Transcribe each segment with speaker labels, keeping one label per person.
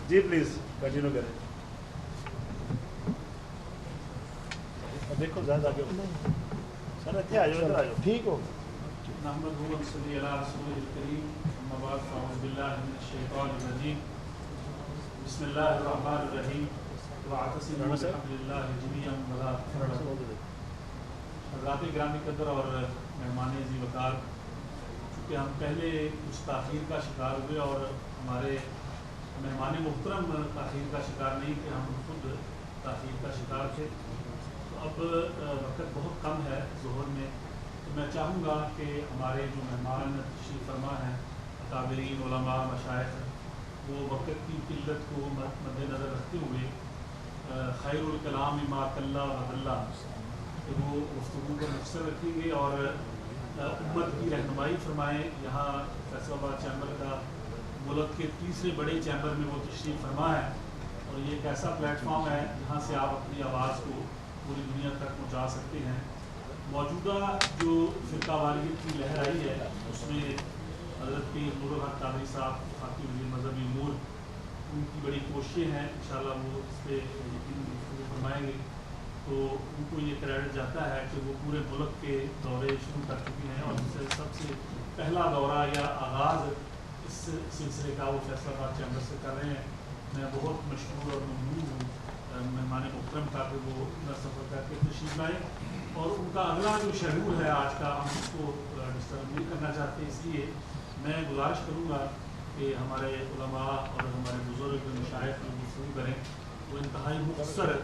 Speaker 1: G please continue کریں. دیکھو زیادہ آگے سر اتنے آ جاؤ, ادھر آ جاؤ.
Speaker 2: ٹھیک ہو.
Speaker 3: نحمدہ و نصلی علی رسولہ الکریم اما بعد فاعوذ باللہ من الشیطان الرجیم بسم اللہ الرحمن الرحیم واعتصموا بحبل اللہ جمیعا ولا تفرقوا. حضرات گرامی قدر اور مہمان عزیز وقار, چونکہ ہم پہلے کچھ تاخیر کا شکار ہوئے اور ہمارے مہمان محترم تاخیر کا شکار نہیں کہ ہم خود تاخیر کا شکار تھے, تو اب وقت بہت کم ہے ظہر میں, تو میں چاہوں گا کہ ہمارے جو مہمان تشریف فرما ہیں اکابرین علماء مشائخ, وہ وقت کی قلت کو مد نظر رکھتے ہوئے خیر الکلام ما قل و دل, کہ وہ گفتگو کو مختصر رکھیں گے اور امت کی رہنمائی فرمائیں. یہاں فیصل آباد چیمبر کا ملک کے تیسرے بڑے چیمبر میں وہ تشریف فرما ہے, اور یہ ایک ایسا پلیٹ فارم ہے جہاں سے آپ اپنی آواز کو پوری دنیا تک پہنچا سکتے ہیں. موجودہ جو فرقہ واریت کی لہر آئی ہے اس میں حضرت پیر نور الحق قادری صاحب خاکی وزیر مذہبی امور, ان کی بڑی کوششیں ہیں, انشاءاللہ وہ اس پہ یقین فرمائیں گے. تو ان کو یہ کریڈٹ جاتا ہے کہ وہ پورے ملک کے دورے شروع کر چکے ہیں, اور جس سے سب سے پہلا دورہ یا آغاز اس سلسلے کا وہ فیصل آباد چیمبر سے کر رہے ہیں. میں بہت مشکور اور ممنون ہوں مہمان محترم کا کہ وہ اتنا سفر کر کے تشریف لائیں, اور ان کا اگلا جو شیڈول ہے آج کا ہم اس کو ڈسٹرب نہیں کرنا چاہتے. اس لیے میں گزارش کروں گا کہ ہمارے علماء اور ہمارے بزرگ مشائخ جو گفتگو کریں وہ انتہائی مختصر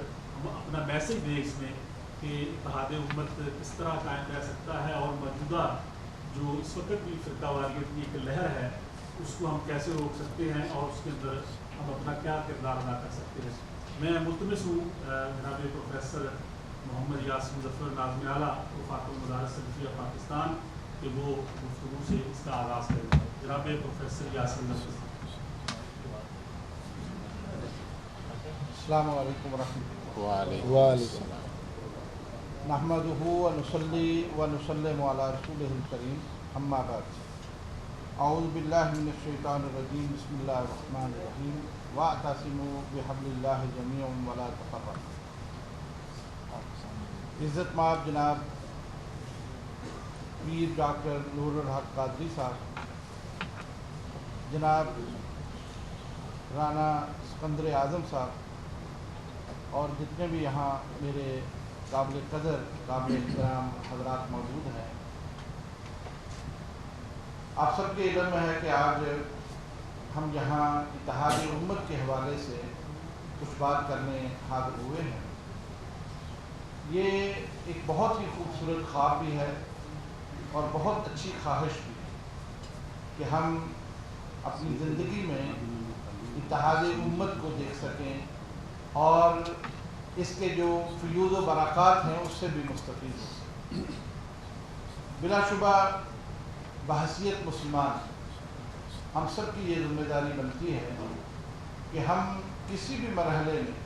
Speaker 3: اپنا میسیج دیں اس میں کہ اتحاد امت کس طرح قائم رہ سکتا ہے, اور موجودہ جو اس وقت بھی فرقہ واریت کی ایک لہر ہے اس کو ہم کیسے روک سکتے ہیں, اور اس کے اندر ہم اپنا کیا کردار ادا کر سکتے ہیں. میں ملتمس ہوں جناب پروفیسر محمد یاسر مظفر ناظم اعلیٰ وفاق المدارس سلفیہ پاکستان کہ وہ گفتگو سے اس کا آغاز کریں. جناب پروفیسر یاسر مظفر.
Speaker 2: السلام علیکم ورحمۃ اللہ.
Speaker 4: وعلیکم السلام.
Speaker 2: نحمدہ و نصلی و نسلم علی رسولہ الکریم اما بعد. اعوذ باللہ من الشیطان الرجیم بسم اللہ الرحمن الرحیم واعتصموا بحبل اللہ جمیعا ولا تفرقوا. عزت مآب جناب پیر ڈاکٹر نور الحق قادری صاحب, جناب رانا سکندر اعظم صاحب, اور جتنے بھی یہاں میرے قابل قدر قابل احترام حضرات موجود ہیں, آپ سب کے علم میں ہے کہ آج ہم یہاں اتحاد امت کے حوالے سے کچھ بات کرنے حاضر ہوئے ہیں. یہ ایک بہت ہی خوبصورت خواب بھی ہے اور بہت اچھی خواہش بھی ہے کہ ہم اپنی زندگی میں اتحاد امت کو دیکھ سکیں اور اس کے جو فیوز و برکات ہیں اس سے بھی مستفید ہو سکیں. بلا شبہ بحیثیت مسلمان ہم سب کی یہ ذمہ داری بنتی ہے کہ ہم کسی بھی مرحلے میں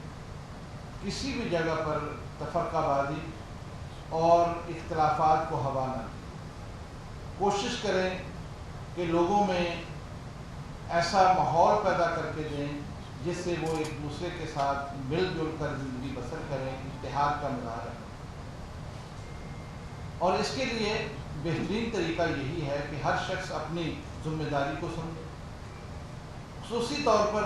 Speaker 2: کسی بھی جگہ پر تفرقہ بازی اور اختلافات کو ہوا نہ دیں. کوشش کریں کہ لوگوں میں ایسا ماحول پیدا کر کے دیں جس سے وہ ایک دوسرے کے ساتھ مل جل کر زندگی بسر کریں, اتحاد کا مظاہرہ کریں. اور اس کے لیے بہترین طریقہ یہی ہے کہ ہر شخص اپنی ذمہ داری کو سمجھے. خصوصی طور پر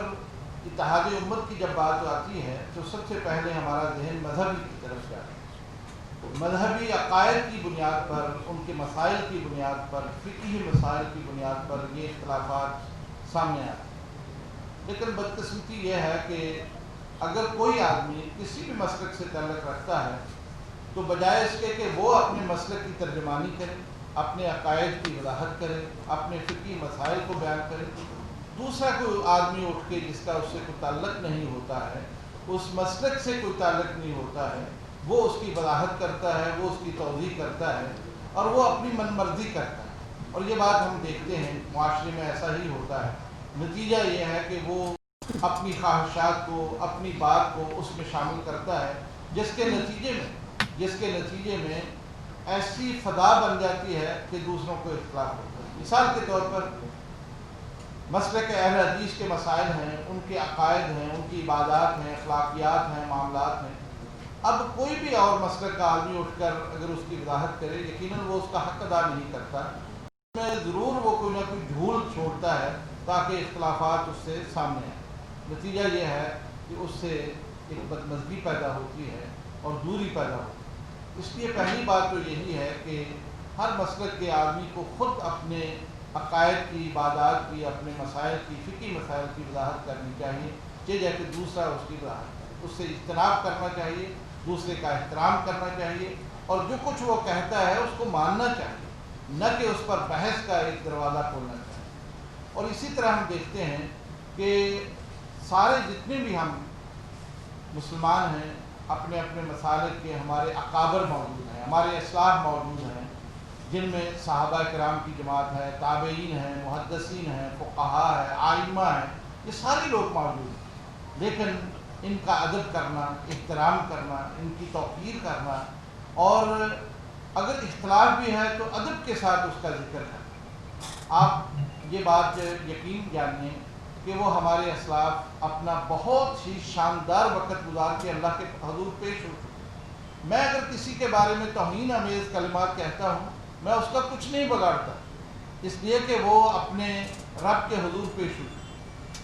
Speaker 2: اتحاد امت کی جب بات آتی ہے تو سب سے پہلے ہمارا ذہن مذہبی کی طرف جاتا ہے. مذہبی عقائد کی بنیاد پر, ان کے مسائل کی بنیاد پر, فقہی مسائل کی بنیاد پر یہ اختلافات سامنے آتے ہیں. لیکن بدقسمتی یہ ہے کہ اگر کوئی آدمی کسی بھی مسلک سے تعلق رکھتا ہے تو بجائے اس کے کہ وہ اپنے مسلک کی ترجمانی کرے, اپنے عقائد کی وضاحت کرے, اپنے فقہی مسائل کو بیان کرے, دوسرا کوئی آدمی اٹھ کے جس کا اس سے کوئی تعلق نہیں ہوتا ہے, اس مسلک سے کوئی تعلق نہیں ہوتا ہے, وہ اس کی وضاحت کرتا ہے, وہ اس کی توضیح کرتا ہے اور وہ اپنی من مرضی کرتا ہے. اور یہ بات ہم دیکھتے ہیں معاشرے میں ایسا ہی ہوتا ہے. نتیجہ یہ ہے کہ وہ اپنی خواہشات کو, اپنی بات کو اس میں شامل کرتا ہے, جس کے نتیجے میں ایسی فضا بن جاتی ہے کہ دوسروں کو اختلاف ہوتا ہے. مثال کے طور پر مسلک اہل حدیث کے مسائل ہیں، ان کے عقائد ہیں، ان کی عبادات ہیں، اخلاقیات ہیں، معاملات ہیں. اب کوئی بھی اور مسلک کا آدمی اٹھ کر اگر اس کی وضاحت کرے، یقیناً وہ اس کا حق ادا نہیں کرتا. اس میں ضرور وہ کوئی نہ کوئی جھول چھوڑتا ہے تاکہ اختلافات اس سے سامنے آئیں. نتیجہ یہ ہے کہ اس سے ایک بدمزگی پیدا ہوتی ہے اور دوری پیدا ہوتی ہے. اس لیے پہلی بات تو یہی ہے کہ ہر مسلک کے آدمی کو خود اپنے عقائد کی، عبادات کی، اپنے مسائل کی، فقہی مسائل کی وضاحت کرنی چاہیے، جیسے کہ دوسرا اس کی وضاحت کرے. اس سے اجتناب کرنا چاہیے، دوسرے کا احترام کرنا چاہیے، اور جو کچھ وہ کہتا ہے اس کو ماننا چاہیے، نہ کہ اس پر بحث کا ایک دروازہ کھولنا چاہیے. اور اسی طرح ہم دیکھتے ہیں کہ سارے جتنے بھی ہم مسلمان ہیں، اپنے اپنے مسالک کے ہمارے اکابر موجود ہیں، ہمارے اسلاف موجود ہیں، جن میں صحابہ کرام کی جماعت ہے، تابعین ہیں، محدثین ہیں، فقہا ہے، آئمہ ہیں، یہ سارے لوگ موجود ہیں. لیکن ان کا ادب کرنا، احترام کرنا، ان کی توقیر کرنا، اور اگر اختلاف بھی ہے تو ادب کے ساتھ اس کا ذکر کرنا. آپ یہ بات یقین جانیے کہ وہ ہمارے اسلاف اپنا بہت ہی شاندار وقت گزار کے اللہ کے حضور پیش ہو چکے. میں اگر کسی کے بارے میں توہین آمیز کلمات کہتا ہوں، میں اس کا کچھ نہیں بگاڑتا، اس لیے کہ وہ اپنے رب کے حضور پیش ہو.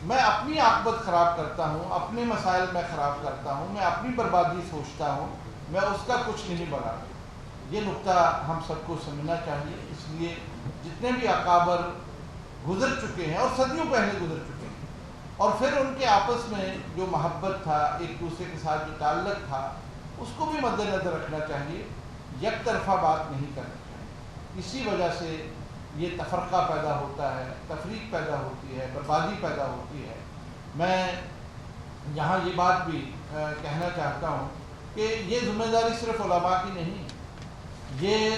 Speaker 2: میں اپنی عاقبت خراب کرتا ہوں، اپنے مسائل میں خراب کرتا ہوں، میں اپنی بربادی سوچتا ہوں، میں اس کا کچھ نہیں بگاڑتا. یہ نقطہ ہم سب کو سمجھنا چاہیے. اس لیے جتنے بھی اکابر گزر چکے ہیں اور صدیوں پہلے گزر چکے ہیں، اور پھر ان کے آپس میں جو محبت تھا، ایک دوسرے کے ساتھ جو تعلق تھا، اس کو بھی مد نظر رکھنا چاہیے. یک طرفہ بات نہیں کرنی چاہیے. اسی وجہ سے یہ تفرقہ پیدا ہوتا ہے، تفریق پیدا ہوتی ہے، بربادی پیدا ہوتی ہے. میں یہاں یہ بات بھی کہنا چاہتا ہوں کہ یہ ذمہ داری صرف علماء کی نہیں، یہ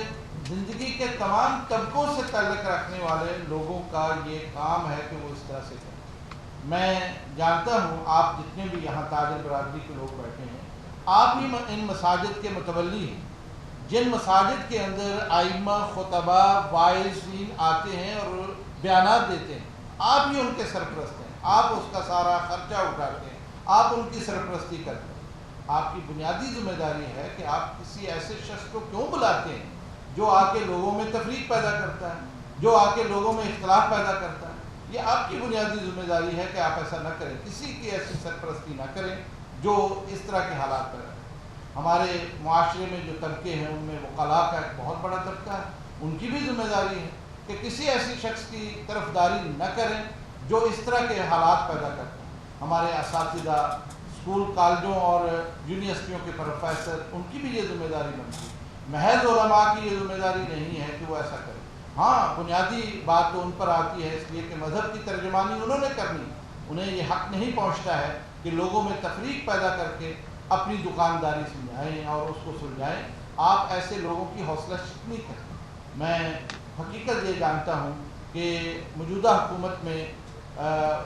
Speaker 2: زندگی کے تمام طبقوں سے تعلق رکھنے والے لوگوں کا یہ کام ہے کہ وہ اس طرح سے کریں. میں جانتا ہوں آپ جتنے بھی یہاں تاجر برادری کے لوگ بیٹھے ہیں، آپ ہی ان مساجد کے متولی ہیں. جن مساجد کے اندر ائمہ، خطبہ، واعظین آتے ہیں اور بیانات دیتے ہیں، آپ ہی ان کے سرپرست ہیں. آپ اس کا سارا خرچہ اٹھاتے ہیں، آپ ان کی سرپرستی کرتے ہیں. آپ کی بنیادی ذمہ داری ہے کہ آپ کسی ایسے شخص کو کیوں بلاتے ہیں جو آ کے لوگوں میں تفریق پیدا کرتا ہے، جو آ کے لوگوں میں اختلاف پیدا کرتا ہے. یہ آپ کی بنیادی ذمہ داری ہے کہ آپ ایسا نہ کریں، کسی کی ایسی سرپرستی نہ کریں جو اس طرح کے حالات پیدا کریں. ہمارے معاشرے میں جو طبقے ہیں ان میں وکلاء کا ایک بہت بڑا طبقہ ہے. ان کی بھی ذمہ داری ہے کہ کسی ایسی شخص کی طرفداری نہ کریں جو اس طرح کے حالات پیدا کرتے ہیں. ہمارے اساتذہ، اسکول کالجوں اور یونیورسٹیوں کے پروفیسر، ان کی بھی یہ ذمہ داری بنتی ہے. محض علماء کی یہ ذمہ داری نہیں ہے کہ وہ ایسا کریں. ہاں، بنیادی بات تو ان پر آتی ہے، اس لیے کہ مذہب کی ترجمانی انہوں نے کرنی. انہیں یہ حق نہیں پہنچتا ہے کہ لوگوں میں تفریق پیدا کر کے اپنی دکانداری سمجھائیں اور اس کو سلجھائیں. آپ ایسے لوگوں کی حوصلہ شکنی کریں. میں حقیقت یہ جانتا ہوں کہ موجودہ حکومت میں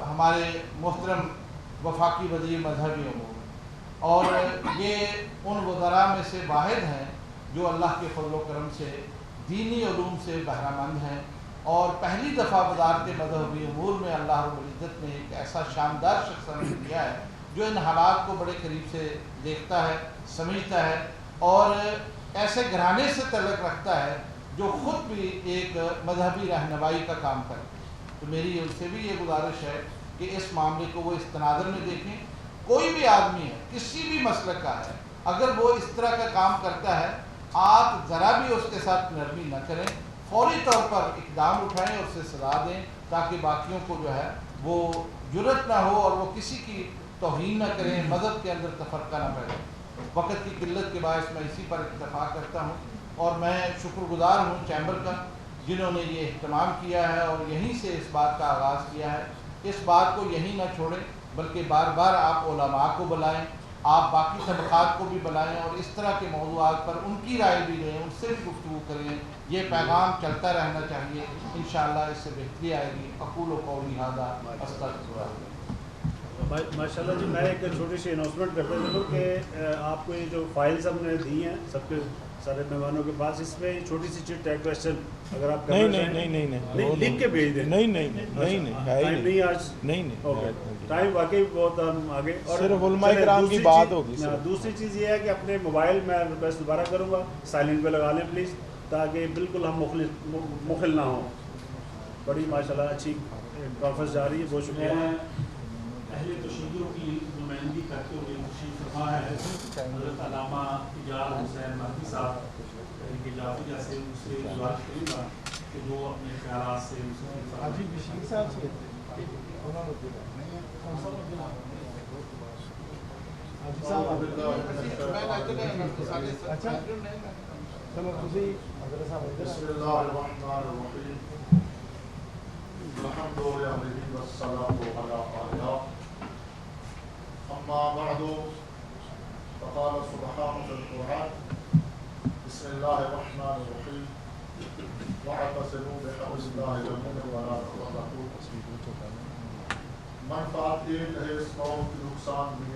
Speaker 2: ہمارے محترم وفاقی وزیر مذہبی امور، اور یہ ان وزراء میں سے واحد ہیں جو اللہ کے فضل و کرم سے دینی علوم سے بہرہ مند ہیں، اور پہلی دفعہ وزارت مذہبی امور میں اللہ رب العزت نے ایک ایسا شاندار شخص ہمیں دیا ہے جو ان حالات کو بڑے قریب سے دیکھتا ہے، سمجھتا ہے، اور ایسے گھرانے سے تعلق رکھتا ہے جو خود بھی ایک مذہبی رہنمائی کا کام کرے. تو میری ان سے بھی یہ گزارش ہے کہ اس معاملے کو وہ اس تناظر میں دیکھیں. کوئی بھی آدمی ہے، کسی بھی مسلک کا ہے، اگر وہ اس طرح کا کام کرتا ہے، آپ ذرا بھی اس کے ساتھ نرمی نہ کریں، فوری طور پر اقدام اٹھائیں اور اسے سزا دیں تاکہ باقیوں کو جو ہے وہ جرأت نہ ہو اور وہ کسی کی توہین نہ کریں، مذہب کے اندر تفرقہ نہ پھیلے. وقت کی قلت کے باعث میں اسی پر اکتفا کرتا ہوں، اور میں شکر گزار ہوں چیمبر کا جنہوں نے یہ اہتمام کیا ہے اور یہیں سے اس بات کا آغاز کیا ہے. اس بات کو یہیں نہ چھوڑیں، بلکہ بار بار آپ علماء کو بلائیں، آپ باقی طبقات کو بھی بلائیں، اور اس طرح کے موضوعات پر ان کی رائے بھی لیں، ان سے بھی گفتگو کریں. یہ پیغام چلتا رہنا چاہیے. انشاءاللہ اس سے بہتری آئے گی. اقول و قولی ھذا استغفر اللہ.
Speaker 1: ماشاء اللہ جی، میں ایک چھوٹی سی اناؤنسمنٹ کرتا چلوں کہ آپ کو یہ جو فائلز ہم نے دی ہیں سب کے سارے مہمانوں کے پاس. اس میں چھوٹی سی چٹ ہے کویشچن, اگر آپ
Speaker 4: نہیں
Speaker 1: لکھ کے بھیج دیں.
Speaker 4: نہیں
Speaker 1: ٹائم نہیں آج,
Speaker 4: نہیں
Speaker 1: ٹائم واقعی بہت ہم آگے. اور
Speaker 4: صرف علماء کرام کی بات ہوگی.
Speaker 1: دوسری چیز یہ ہے کہ اپنے موبائل میں ریکویسٹ دوبارہ کروں گا سائلنٹ پہ لگا لیں پلیز, تاکہ بالکل ہم مخل نہ ہوں. بڑی ماشاءاللہ اچھی کانفرنس جا رہی ہے. بہت شکریہ.
Speaker 3: میں اہل تشیع کی نمائندگی کرتے ہوئے تشریف فرما ہے حضرت علامہ ایجاد حسین مہدی صاحب کے جعفریہ سے ان سے گزارش کروں گا کہ جو اپنے خیالات سے
Speaker 4: بشیر صاحب سے
Speaker 2: بسم اللہ الرحمن الرحیم الحمد للہ والصلاة علی آلہ اما بعد فقال سبحانہ القرآن بسم اللہ الرحمن الرحیم واعتصموا بحبل اللہ جميعا ولا تفرقوا. منفعت ایک ہے, اس قوم کی نقصان بھی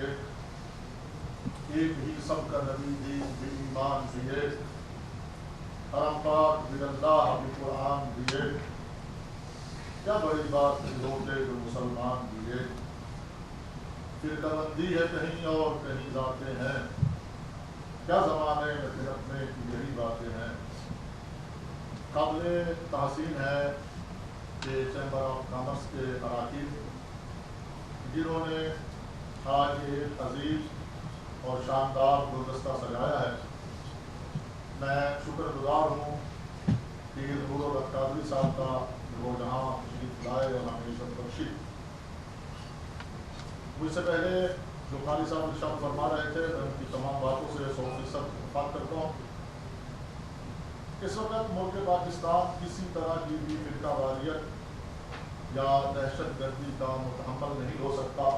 Speaker 2: ایک ہی سب کا نبی بھی ایمان بھی ایک, حرم پاک من اللہ بھی قرآن بھی ایک. کیا بڑی بات ہوتے جو مسلمان بھی ایک. فرقہ بندی ہے کہیں اور کہیں ذاتیں ہیں, کیا زمانے میں فرقنے کی یہی باتیں ہیں. قابل تحسین ہے کہ چیمبر آف کامرس کے اراکین جنہوں نے آج ایک عزیز اور شاندار گلدستہ سجایا ہے, میں شکر گزار ہوں پیر نور القادری صاحب کا وہ جہاں تشریف لائے اور ہمیں بخشی. مجھ سے پہلے جو قاری صاحب ارشاد فرما رہے تھے میں ان کی تمام باتوں سے 100% اتفاق کرتا ہوں. اس وقت ملک پاکستان کسی طرح کی بھی فرقہ واریت یا دہشت گردی کا متحمل نہیں ہو سکتا.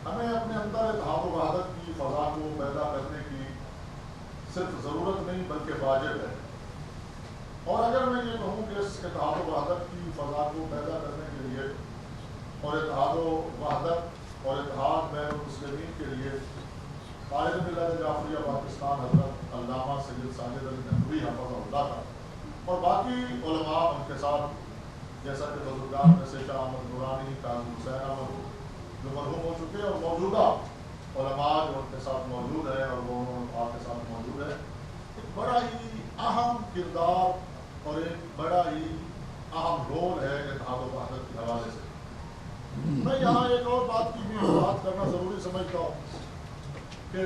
Speaker 2: ہمیں اپنے اندر اتحاد و وحدت کی فضا کو پیدا کرنے کی صرف ضرورت نہیں بلکہ واجب ہے. اور اگر میں یہ کہوں کہ اس اتحاد و وحدت کی فضا کو پیدا کرنے کے لیے اور اتحاد و وحدت اور اتحاد بین المسلمین کے لیے قائد ملت جعفریہ پاکستان حضرت علامہ سید ساجد علی نقوی حفظہ اللہ کا اور باقی علماء ان کے ساتھ, جیسا کہ بزرگان میں سے شاہ احمد نورانی, قاضی حسین احمد جو مرحوم ہو چکے اور موجودہ علماء جو ان کے ساتھ موجود ہیں اور وہ آپ کے ساتھ موجود ہے, ایک بڑا ہی اہم کردار اور ایک بڑا ہی اہم رول ہے اتحاد و وحدت کے حوالے سے. میں یہاں ایک اور بات کی بھی بات کرنا ضروری سمجھتا ہوں کہ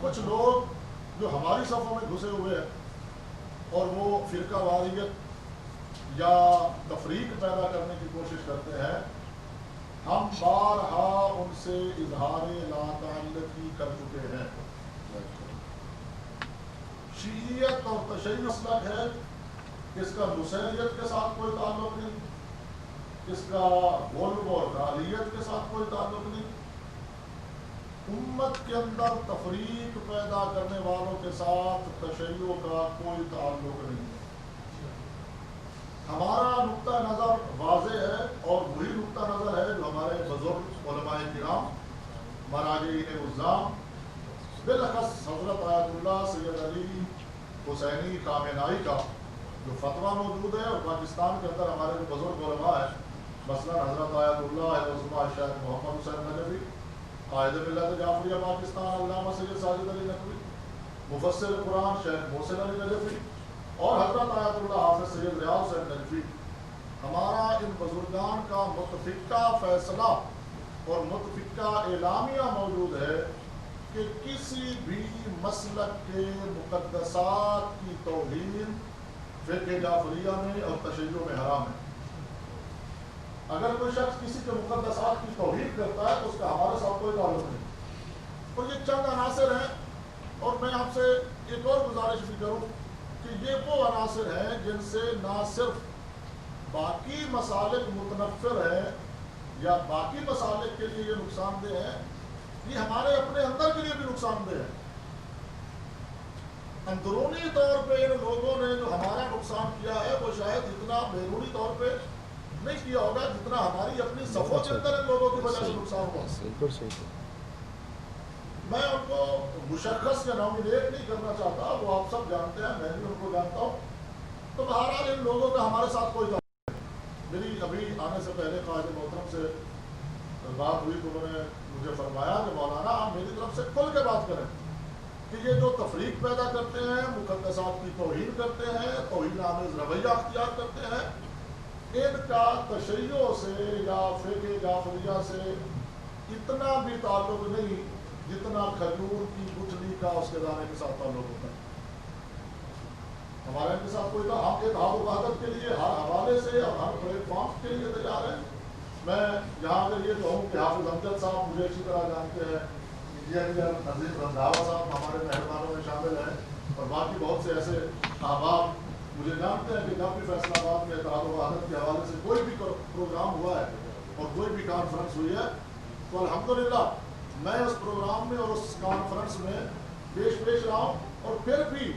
Speaker 2: کچھ لوگ جو ہماری صفوں میں گھسے ہوئے ہیں اور وہ فرقہ واریت یا تفریق پیدا کرنے کی کوشش کرتے ہیں, ہم بارہا ان سے اظہار لا تعلقی کر چکے ہیں. شیعیت اور تشیع مسلک ہے, اس کا نصیریت کے ساتھ کوئی تعلق نہیں, اس کا غلب اور غالیت کے ساتھ کوئی تعلق نہیں. امت کے اندر تفریق پیدا کرنے والوں کے ساتھ تشیع کا کوئی تعلق نہیں. ہمارا نقطہ نظر واضح ہے اور وہی نقطہ نظر ہے جو ہمارے بزرگ علماء کرام مراجعین عظام بالخص حضرت آیت اللہ سید علی حسینی خامنائی کا جو فتویٰ موجود ہے, اور پاکستان کے اندر ہمارے جو بزرگ علماء ہیں مثلا حضرت آیت اللہ عظمہ شیخ محمد حسین نجفی, قائد ملت جعفریہ پاکستان علامہ سید ساجد علی نقوی, مفسر قرآن شیخ محسن علی نجفی اور حضرت آیت اللہ حافظ سید ریاض حسین نجفی. ہمارا ان بزرگان کا متفقہ فیصلہ اور متفقہ اعلامیہ موجود ہے کہ کسی بھی مسلک کے مقدسات کی توہین فقہ جعفریہ میں اور تشیع میں حرام ہے. اگر کوئی شخص کسی کے مقدسات کی توہین کرتا ہے تو اس کا ہمارے ساتھ کوئی تعلق نہیں. اور یہ چند عناصر ہیں, اور میں آپ سے ایک اور گزارش بھی کروں کہ یہ وہ عناصر ہیں جن سے نہ صرف باقی مسالک متنفر ہیں یا باقی مسالک کے لیے یہ نقصان دہ ہے, یہ ہمارے اپنے اندر کے لیے بھی نقصان دہ ہے. اندرونی طور پہ ان لوگوں نے جو ہمارا نقصان کیا ہے وہ شاید اتنا بیرونی طور پہ نہیں کیا ہوگا جتنا ہماری اپنی صفوں کے اندر ان لوگوں کی وجہ سے نقصان ہوا.
Speaker 5: میں ان کو مشخص یا نامینیٹ نہیں کرنا چاہتا، وہ آپ سب جانتے ہیں، میں بھی ان کو جانتا ہوں. تو بہرحال ان لوگوں کا ہمارے ساتھ کوئی تعلق نہیں. میری ابھی آنے سے پہلے قائد محترم سے بات ہوئی تو انہوں نے مجھے فرمایا کہ مولانا آپ میری طرف سے کھل کے بات کریں کہ یہ جو تفریق پیدا کرتے ہیں، مقدسات کی توہین کرتے ہیں، توہین آمیز رویہ اختیار کرتے ہیں، ان کا تشیع سے یا فقہ جعفریہ سے اتنا بھی تعلق نہیں جتنا کھجور کی گٹھلی کا اس کے دانے کے ساتھ تعلق ہوتا ہے. ہمارے ان کے ساتھ کوئی تھا، ہم اتحاد و وحدت کے لیے ہر حوالے سے اور ہر پلیٹ فارم کے لیے تیار ہیں. میں یہاں پہ یہ کہوں کہ حافظ امجد صاحب مجھے اچھی طرح جانتے ہیں، انجینئر نذیر رنداوا صاحب ہمارے مہربانوں میں شامل ہیں، اور باقی بہت سے ایسے احباب مجھے جانتے ہیں کہ جب بھی فیصلہ آباد میں اتحاد و وحدت کے حوالے سے کوئی بھی پروگرام ہوا ہے اور کوئی بھی کانفرنس ہوئی ہے تو الحمدللہ میں اس پروگرام میں اور اس کانفرنس میں پیش رہا ہوں. اور پھر بھی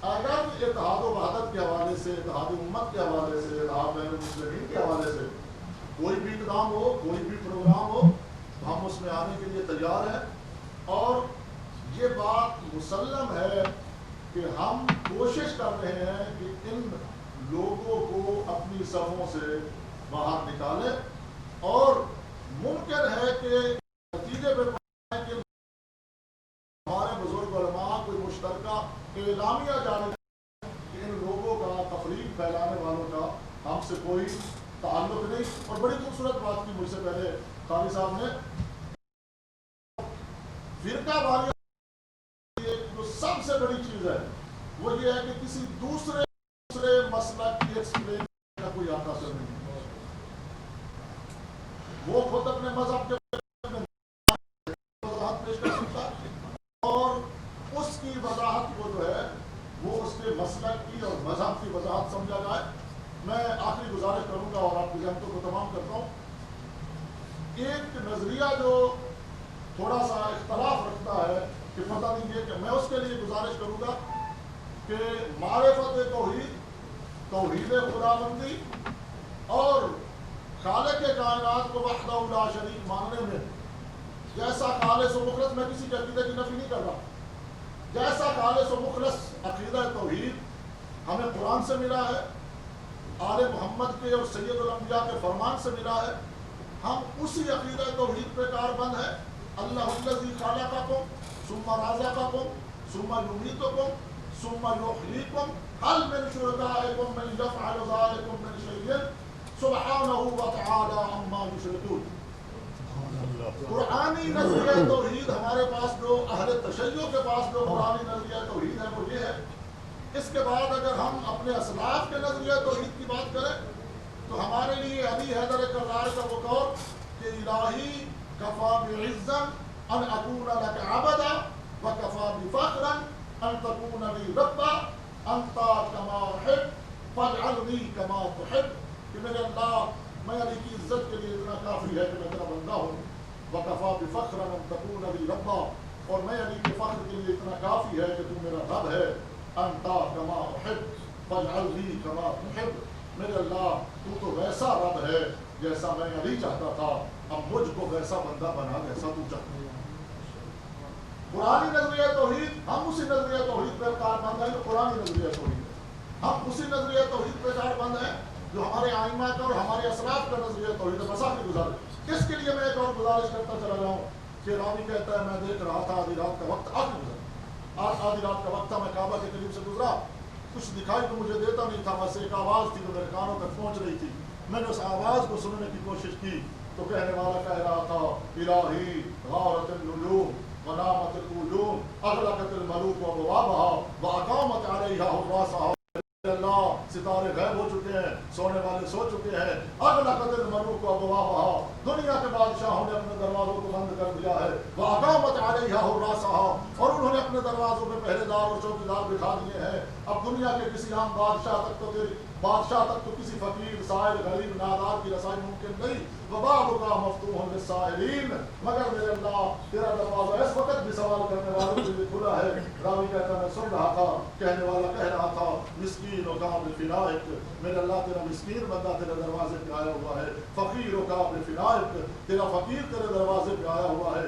Speaker 5: اگر اتحاد و وحدت کے حوالے سے، اتحاد امت کے حوالے سے، اتحاد بین المسلمین کے حوالے سے کوئی بھی اقدام ہو، کوئی بھی پروگرام ہو تو ہم اس میں آنے کے لیے تیار ہیں. اور یہ بات مسلم ہے کہ ہم کوشش کر رہے ہیں کہ ان لوگوں کو اپنی صفوں سے باہر نکالیں، اور ممکن ہے کہ نتیجے پہ کہ ہمارے بزرگ علماء کوئی مشترکہ اعلامیہ جاری کہ ان لوگوں کا، تفریق پھیلانے والوں کا ہم سے کوئی تعلق نہیں. اور بڑی خوبصورت بات کی مجھ سے پہلے قاری صاحب نے، فرقہ واریت جو سب سے بڑی چیز ہے وہ یہ ہے کہ کسی دوسرے مسلک کی ایکسپلین کا کوئی حاصل نہیں. وہ خود اپنے مذہب کے وضاحت پیش کر سکتا ہے، اور اس کی وضاحت کو جو ہے وہ اس کے مسلک کی اور مذہب کی وضاحت سمجھا جائے. میں آخری گزارش کروں گا اور آپ کی جانتوں کو تمام کرتا ہوں. ایک نظریہ جو تھوڑا سا اختلاف رکھتا ہے کہ پتہ نہیں یہ کہ میں اس کے لیے گزارش کروں گا کہ معرفت توحید، توحید خداوندی اور خالق کائنات کو وحدہ لا شریک ماننے میں جیسا خالص و مخلص، میں کسی کے عقیدے کی نفی نہیں کر رہا، جیسا خالص و مخلص عقیدہ توحید ہمیں قرآن سے ملا ہے، آل محمد کے اور سید الانبیاء کے فرمان سے ملا ہے، ہم اسی عقیدہ توحید پہ کاربند ہیں. اللہ الذی خلقکم ثم رزقکم ثم یمیتکم ثم یحییکم هل من شرکائکم من یفعل ذلک من شیء سبحانہ وتعالی عما یشرکون. قرآنی نظریہ توحید ہمارے پاس جو اہل تشیع کے پاس جو قرآنی نظریہ توحید ہے وہ یہ ہے. اس کے بعد اگر ہم اپنے اسلاف کے نظریہ توحید کی بات کریں تو ہمارے لیے علی حیدر کرار کا وہ قول کہ الہی کفا بعزا ان اکون لک عبدا وکفا بفخرا ان تکون لی ربا انت کما احب فاجعلنی کما تحب. کہ میرے اللہ، میں علی کی عزت کے لیے اتنا کافی ہے کہ میں تیرا بندہ ہوں، وکفا بفخرا ان تکون لی ربا، اور میں علی کے فخر کے لیے اتنا کافی ہے کہ تو میرا رب ہے. انت کما احب فاجعلنی کما تحب. میرے اللہ تو تو ویسا رب ہے جیسا میں علی چاہتا تھا، اب مجھ کو ویسا بندہ بنا جیسا تو چاہتا ہے. قرآنی نظریہ توحید، ہم اسی نظریہ توحید پر کاربند ہیں جو قرآنی نظریہ توحید ہے. ہم اسی نظریہ توحید پر کاربند ہیں جو ہمارے آئمہ کا اور ہمارے اسلاف کا نظریہ توحید ہے. مسا کی گزارش، اس کے لیے میں ایک اور گزارش کرتا چلا جاؤں کہ راوی کہتا ہے میں دیکھ رہا تھا آدھی رات کا وقت آدھی رات کا وقت تھا، میں کعبہ کے قریب سے گزرا، کچھ دکھائی تو مجھے دیتا نہیں تھا، بس ایک آواز تھی جو میرے کانوں تک پہنچ رہی تھی. میں نے اس آواز کو سننے کی کوشش کی تو کہنے والا کہہ رہا تھا الہی غارت النجوم ونامت النجوم اغلقت الملوک وابوابها واقامت علیہا حراسها. اللہ، ستارے غائب ہو چکے ہیں، سونے والے سو چکے ہیں. اغلقت الملوک وابوابها، دنیا کے بادشاہوں نے اپنے دروازوں کو بند کر دیا ہے. واقامت علیہا حراسها، اور انہوں نے اپنے دروازوں پہ پہرے دار اور چوکیدار بٹھا دیے ہیں. اب دنیا کے کسی عام بادشاہ تک تو کسی فقیر، سائل، غریب، نادار کی رسائی ممکن نہیں. وبابک مفتوح للسائلین، مگر میرے اللہ تیرا دروازہ اس وقت بھی سوال کرنے والوں کے لیے کھلا ہے. راوی کہتا میں سن رہا تھا، کہنے والا کہہ رہا تھا مسکین و کعب فنائک، میرے اللہ تیرا مسکین بندہ تیرے دروازے پہ آیا ہوا ہے. فقیر و کعب فنائک، تیرا فقیر تیرے دروازے پہ آیا ہوا ہے.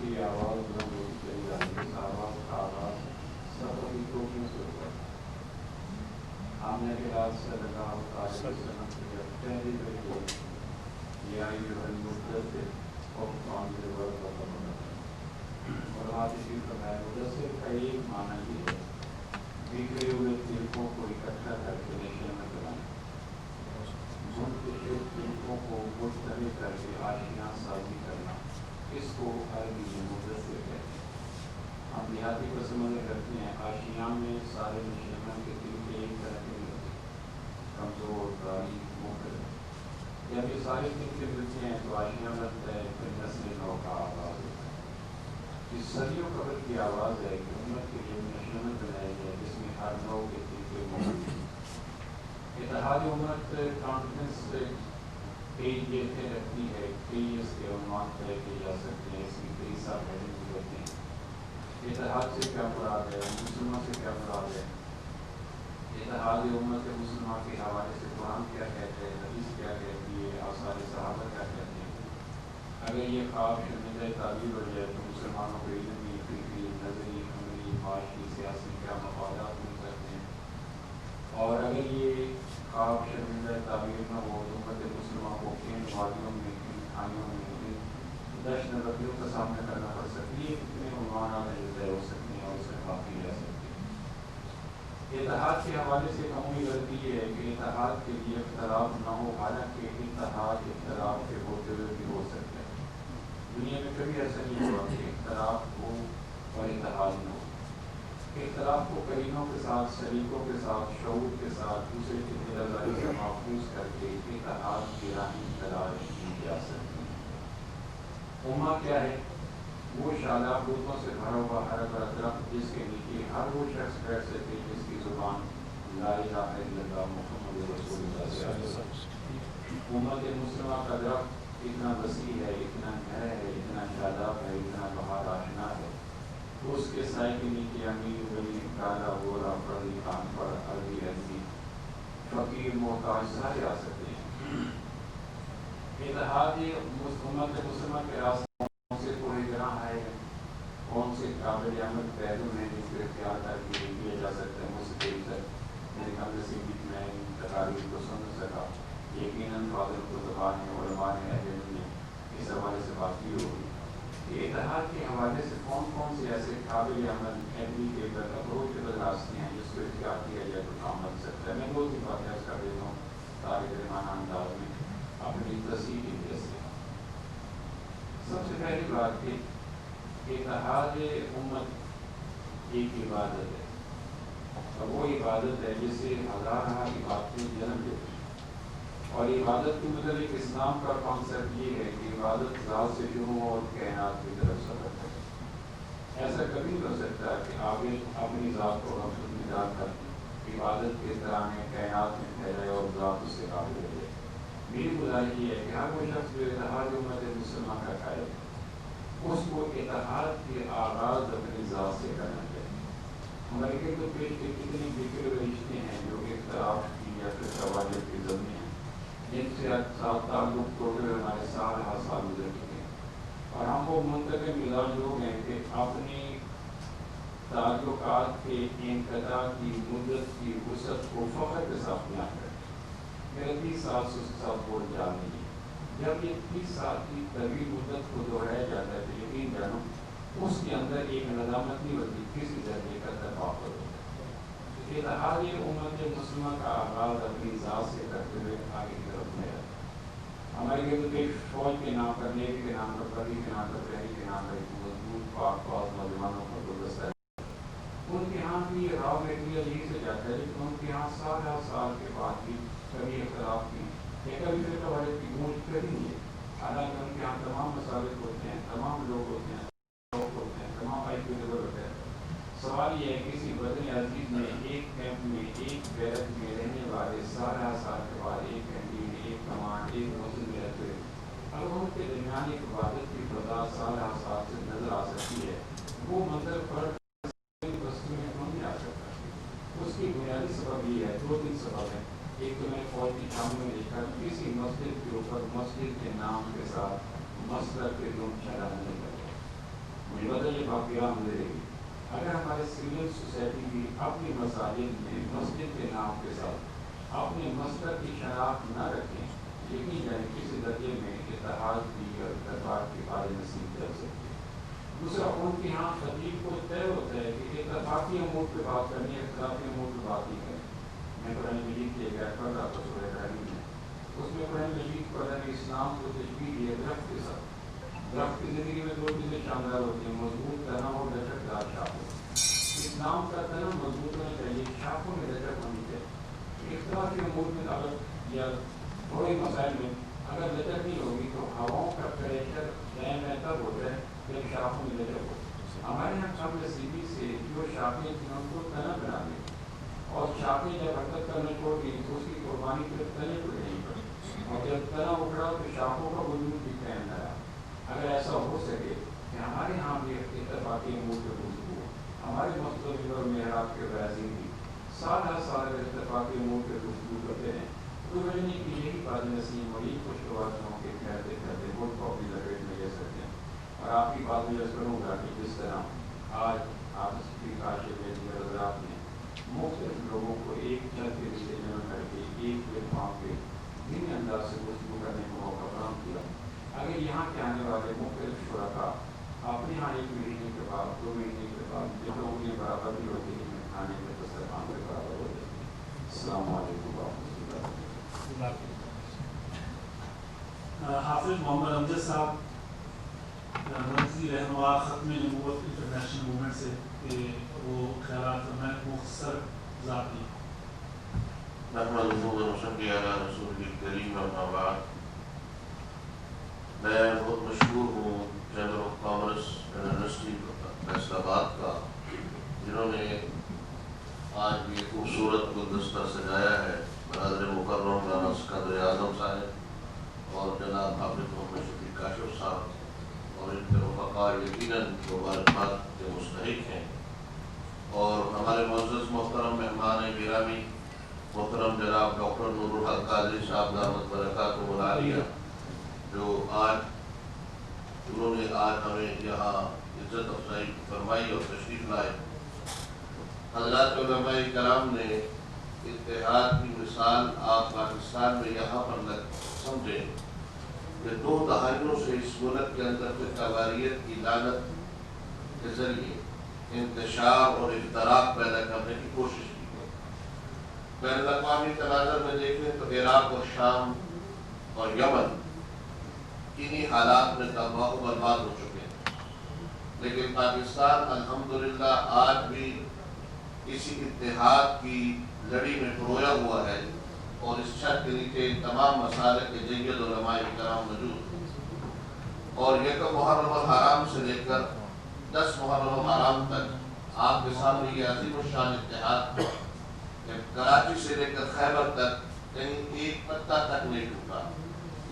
Speaker 6: کی آواز بلند ہوتی چلی جاتی ہے، اس آواز کا آغاز سفر کی ٹوپیوں سے ہوا۔ آمنے کے بعد صلی اللہ علیہ وسلم کی جب پہلی بڑی ہوئی یا مدثر اور حادثی فرمایا مدثر کا ایک معنی یہ ہے بکھرے ہوئے تلکوں کو اکٹھا کر کے نشے میں بنانا، منتشر تلکوں کو مجتمع کر کے آشیاں سازی کرنا، اس کو عربی میں مدثر کہتے ہیں۔ ہم دیہاتی کو سمجھ کرتے ہیں آشیاں میں سارے نشیمن کے تلکے ایک طرح کے ملتے ہیں، کمزور ضعیف مختلف۔ جب یہ سارے تلکے ملتے ہیں تو آشیاں بنتا ہے، پھر نسل نو کا آغاز ہوتا ہے۔ اس صدیوں قبل کی آواز ہے کہ امت کے لیے نشیمن بنائی ہے جس میں ہر نو کے تلکے موجود ہیں۔ اتحاد امت کانفرنس کئی جیتیں رکھتی ہے، کئی اس کے عنوان طے کیے جا سکتے ہیں، اس کی کئی سب ہیڈنگ بھی ہوتے ہیں۔ اتحاد سے کیا مراد ہے، مسلمان سے کیا مراد ہے، اتحاد امت مسلمان کے حوالے سے قرآن کیا کہتے ہیں، حدیث کیا کہتی ہے، آثار صحابہ کیا کہتے ہیں۔ اگر یہ خواب شرمندہ تعبیر ہو جائے تو مسلمانوں کو علمی، فکری، نظری، عملی، معاشی، سیاسی کیا مفادات مل سکتے ہیں، اور اگر یہ خواب شرمندہ تعبیر نہ ہو تو امت مسلمہ کو کن وادیوں میں، کن کھانیوں میں، کن دشت نبردیوں کا سامنا کرنا پڑ سکتی ہے، کتنے عنوانات طے ہو سکتے ہیں اور اس میں باقی رہ سکتے ہیں۔ اتحاد کے حوالے سے ایک عمومی غلطی یہ ہے کہ اتحاد کے لیے اختلاف نہ ہو، حالانکہ اتحاد اختلاف کے ہوتے ہوئے بھی ہو سکتا ہے۔ دنیا میں کبھی ایسا نہیں ہوا کہ اختلاف ہو اور اتحاد نہ ہو۔ اختلاف کو کرینوں کے ساتھ، شریکوں کے ساتھ، شعور کے ساتھ، دوسرے کی دلداری سے محفوظ کر کے اتحاد کی راہیں تلاش کی جا سکتی ہے۔ امہ کیا ہے؟ وہ شاداب روپوں سے بھرا ہوا ہرا بھرا درخت جس کے نیچے ہر وہ شخص بیٹھ سکے جس کی زبان لا الہ الا اللہ محمد رسول اللہ سے آگے۔ امت مسلمہ کا درخت اتنا وسیع ہے، اتنا گہرا ہے، اتنا شاداب ہے، اتنا بہار آشنا ہے، اس کے سائے کے نیچے امیر غریب کالا گورا پڑھی ان پڑھ عربی عربی فقیر محتاج سارے آ سکتے ہیں۔ اتحاد امت مسلمہ کے راستے کون سے کوئی گراں ہے، کون سے قابل عمل پہلو ہیں جن کو اختیار کر کے کیا جا سکتا ہے مستقل تک میرے کم نصیبی میں ان تقاریر کو سن سکا۔ یقیناً فاضل کو زبان علماء نے اہل نے اس حوالے سے بات کی ہوگی کہ اتحاد کے حوالے سے کون کون سے ایسے قابل عمل ایڈمی کے اپروچ راستے ہیں جس کو اختیار کیا جائے تو کام بن سکتا ہے۔ میں دو تین باتیں عرض کر دیتا ہوں تاریخ رحمانہ انداز میں اپنی تصحیح کی وجہ سے۔ سب سے پہلی بات کہ اتحاد امت ایک عبادت ہے، اور وہ عبادت ہے جس سے ہزارہ عبادتیں جنم لیتی ہیں، اور عبادت کے مطابق اسلام کا کانسیپٹ یہ ہے کہ عبادت ذات سے شروع ہو اور کائنات کی طرف سفر کرے۔ ایسا کبھی نہیں ہو سکتا کہ آگے اپنی ذات کو غفلت میں ڈال کر عبادت کے طرح کائنات میں پھیلائے اور ذات اس سے قابل ہو جائے۔ میری گزارش یہ ہے کہ ہر وہ شخص جو اتحاد امت مسلمہ کا قائل ہے اس کو اتحاد کے آغاز اپنی ذات سے کرنا چاہیے۔ ہمارے گرد و پیش کے کتنے بکھرے ہوئے رشتے ہیں جو اختلاف کی یا پھر قواعد کی ضمن ہیں جن سے تعلق توڑے ہوئے ہمارے سال ہر سال گزر چکے ہیں، اور ہم وہ منتقل مزاج لوگ ہیں کہ اپنی تعلقات کے انقطاع کی مدت کی وسعت کو فخر کے ساتھ بیان کریں۔ میرا 30 سال سے اس کے ساتھ بول جان نہیں ہے۔ جب یہ 30 سال کی طویل مدت کو دہرایا جاتا ہے تو یقین جانو اس کے اندر ایک نظامت نہیں ہوتی، کسی درجے کا تفاوت ہوتا ہے۔ اتحاد امت مسلمہ کا آغاز اپنی ذات سے کرتے ہوئے آگے کی طرف ہے۔ ہمارے گرد و پیش فوج کے نام پر، نیوی کے نام پر، پری کے نام پر، پہری کے نام پر ایک مضبوط پاک باز نوجوانوں کا گلدستہ ہے۔ ان کے ہاں بھی راؤ میٹیریل یہی سے جاتا ہے، لیکن ان کے ہاں سال کے بعد بھی کبھی اختلاف کی یا کبھی فرقہ والے کی گونج کری نہیں ہے، حالانکہ ان کے یہاں تمام مسالک ہوتے ہیں، تمام لوگ ہوتے ہیں، تمام آئی پی لیول ہوتے ہیں۔ سوال یہ ہے کہ کسی وطن عزیز میں ایک کیمپ میں ایک بیرک میں رہنے والے سال کے بعد ایک کینٹین، ایک کمانڈ، ایک موزن میں رہتے ہوئے اگر ان کے درمیان ایک عبادت کی فضا سال سے نظر آ سکتی ہے، وہ منظر پر بستی میں کیوں نہیں آ سکتا؟ اس کی بنیادی سبب یہ ہے، 2-3 سبب ہیں۔ ایک تو میں نے فوج کی شام میں دیکھا کسی مسجد کے اوپر مسجد کے نام کے ساتھ مسجد کے لوگ چڑھا نہیں کرتے، مجھے یہ باقیہ ملے گی اگر ہمارے سول سوسائٹی بھی اپنی مساجد میں مسجد کے نام کے ساتھ اپنے مذہب کی شناخت نہ رکھیں، یقین جائیں کسی درجے میں اتحاد کی اور اتفاق کی بارے نصیب چل سکتی ہے۔ دوسرا، ان کے ہاں خطیب کو طے ہوتا ہے کہ اتفاقی امور پہ بات کرنی ہے، اختلافی امور پہ بات نہیں کرنی۔ میں قرآن مجید کی ایک آیت پڑھ رہا تھا سورہ تحریم میں، اس میں قرآن مجید کو اللہ نے اسلام کو تشبیہ دی ہے درخت کے ساتھ۔ درخت کی زندگی میں دو چیزیں شاندار ہوتی ہیں، مضبوط تنا اور لچکدار شاخیں۔ اسلام کا تنا مضبوط ہونا چاہیے، شاخوں میں لچک ہونی چاہیے۔ اختلافی امور میں اگر یا تھوڑے مسائل میں اگر لچک نہیں ہوگی تو ہواؤں کا پریشر دائیں بائیں تب ہوتا ہے جب شاخوں میں لچک ہو۔ ہمارے یہاں کم نصیبی سے جو شاخیں تھیں ان کو تنا بنا دیں، اور شاخیں جب حرکت کرنا چھوڑ گئی تو اس کی قربانی پھر تنے کو لینی پڑی، اور جب تنا اکھڑا تو شاخوں کا وجود بھی قائم نہ رہا۔ اگر ایسا ہو سکے کہ ہمارے یہاں بھی اتفاقی امور پہ گفتگو ہو، ہمارے مسجد اور محراب کے وعظین بھی سال ہر سال اگر اتفاقی امور پہ گفتگو کرتے ہیں تو رجنی کی یہی بات نسیم اور یہ خوشگوار کے کہتے کہتے بہت کافی لپیٹ میں لے سکتے ہیں۔ اور آپ کی بات میں کروں گا کہ جس طرح آج آپ کی کاشف حضرات نے مختلف لوگوں کو ایک چھت کے نیچے جمع کر کے ایک پلیٹفارم پہ دینی انداز سے گفتگو کرنے کا موقع فراہم کیا، اگر یہاں کے آنے والے مختلف شرکاء اپنے یہاں ایک مہینے کے بعد 2 مہینے کے بعد جب لوگوں کی برابری ہوتی ہے میں کھانے کے دسترخوان پہ برابر ہو جاتی ہے۔ السلام علیکم ورحمۃ اللہ۔
Speaker 3: حافظ محمد امجد صاحب مرکزی رہنما ختم نبوت انٹرنیشنل موومنٹ سے کہ وہ خیالات فرمائیں مختصر ذاتی۔
Speaker 7: نحمدہ و نصلی علی رسول الکریم اما بعد۔ میں بہت مشہور ہوں chamber of commerce university Faisal آباد کا، جنہوں نے آج یہ خوبصورت گلدستہ سجایا ہے۔ برادر مکرم رانا سکندر اعظم صاحب اور جناب حافظ محمد شفیق کاشف صاحب اور ان کے رفقاء یقیناً مبارکباد کے مستحق ہیں۔ اور ہمارے معزز محترم مہمان گرامی محترم جناب ڈاکٹر نور الحق قادری صاحب دامت برکاتہ العالیہ، جو انہوں نے آج ہمیں یہاں عزت افزائی فرمائی اور تشریف لائے۔ حضرات علماء کرام نے اتحاد کی مثال آپ پاکستان میں یہاں پر سمجھیں کہ 2 دہائیوں سے اس ملک کے اندر فرقہ واریت کی لعنت کے ذریعے انتشار اور افتراق پیدا کرنے کی کوشش کی گئی۔ بین الاقوامی تناظر میں دیکھیں تو عراق اور شام اور یمن انہی حالات میں تباہ و برباد ہو چکے ہیں، لیکن پاکستان الحمدللہ آج بھی اسی اتحاد کی لڑی میں پرویا ہوا ہے، اور اس چھت کے نیچے تمام مسالک کے جید علماء کرام موجود ہیں۔ اور یکم محرم الحرام سے لے کر 10 محرم الحرام تک آپ کے سامنے یہ عظیم الشان اتحاد تھا کہ کراچی سے لے کر خیبر تک کہیں ایک پتا تک نہیں ٹوٹا،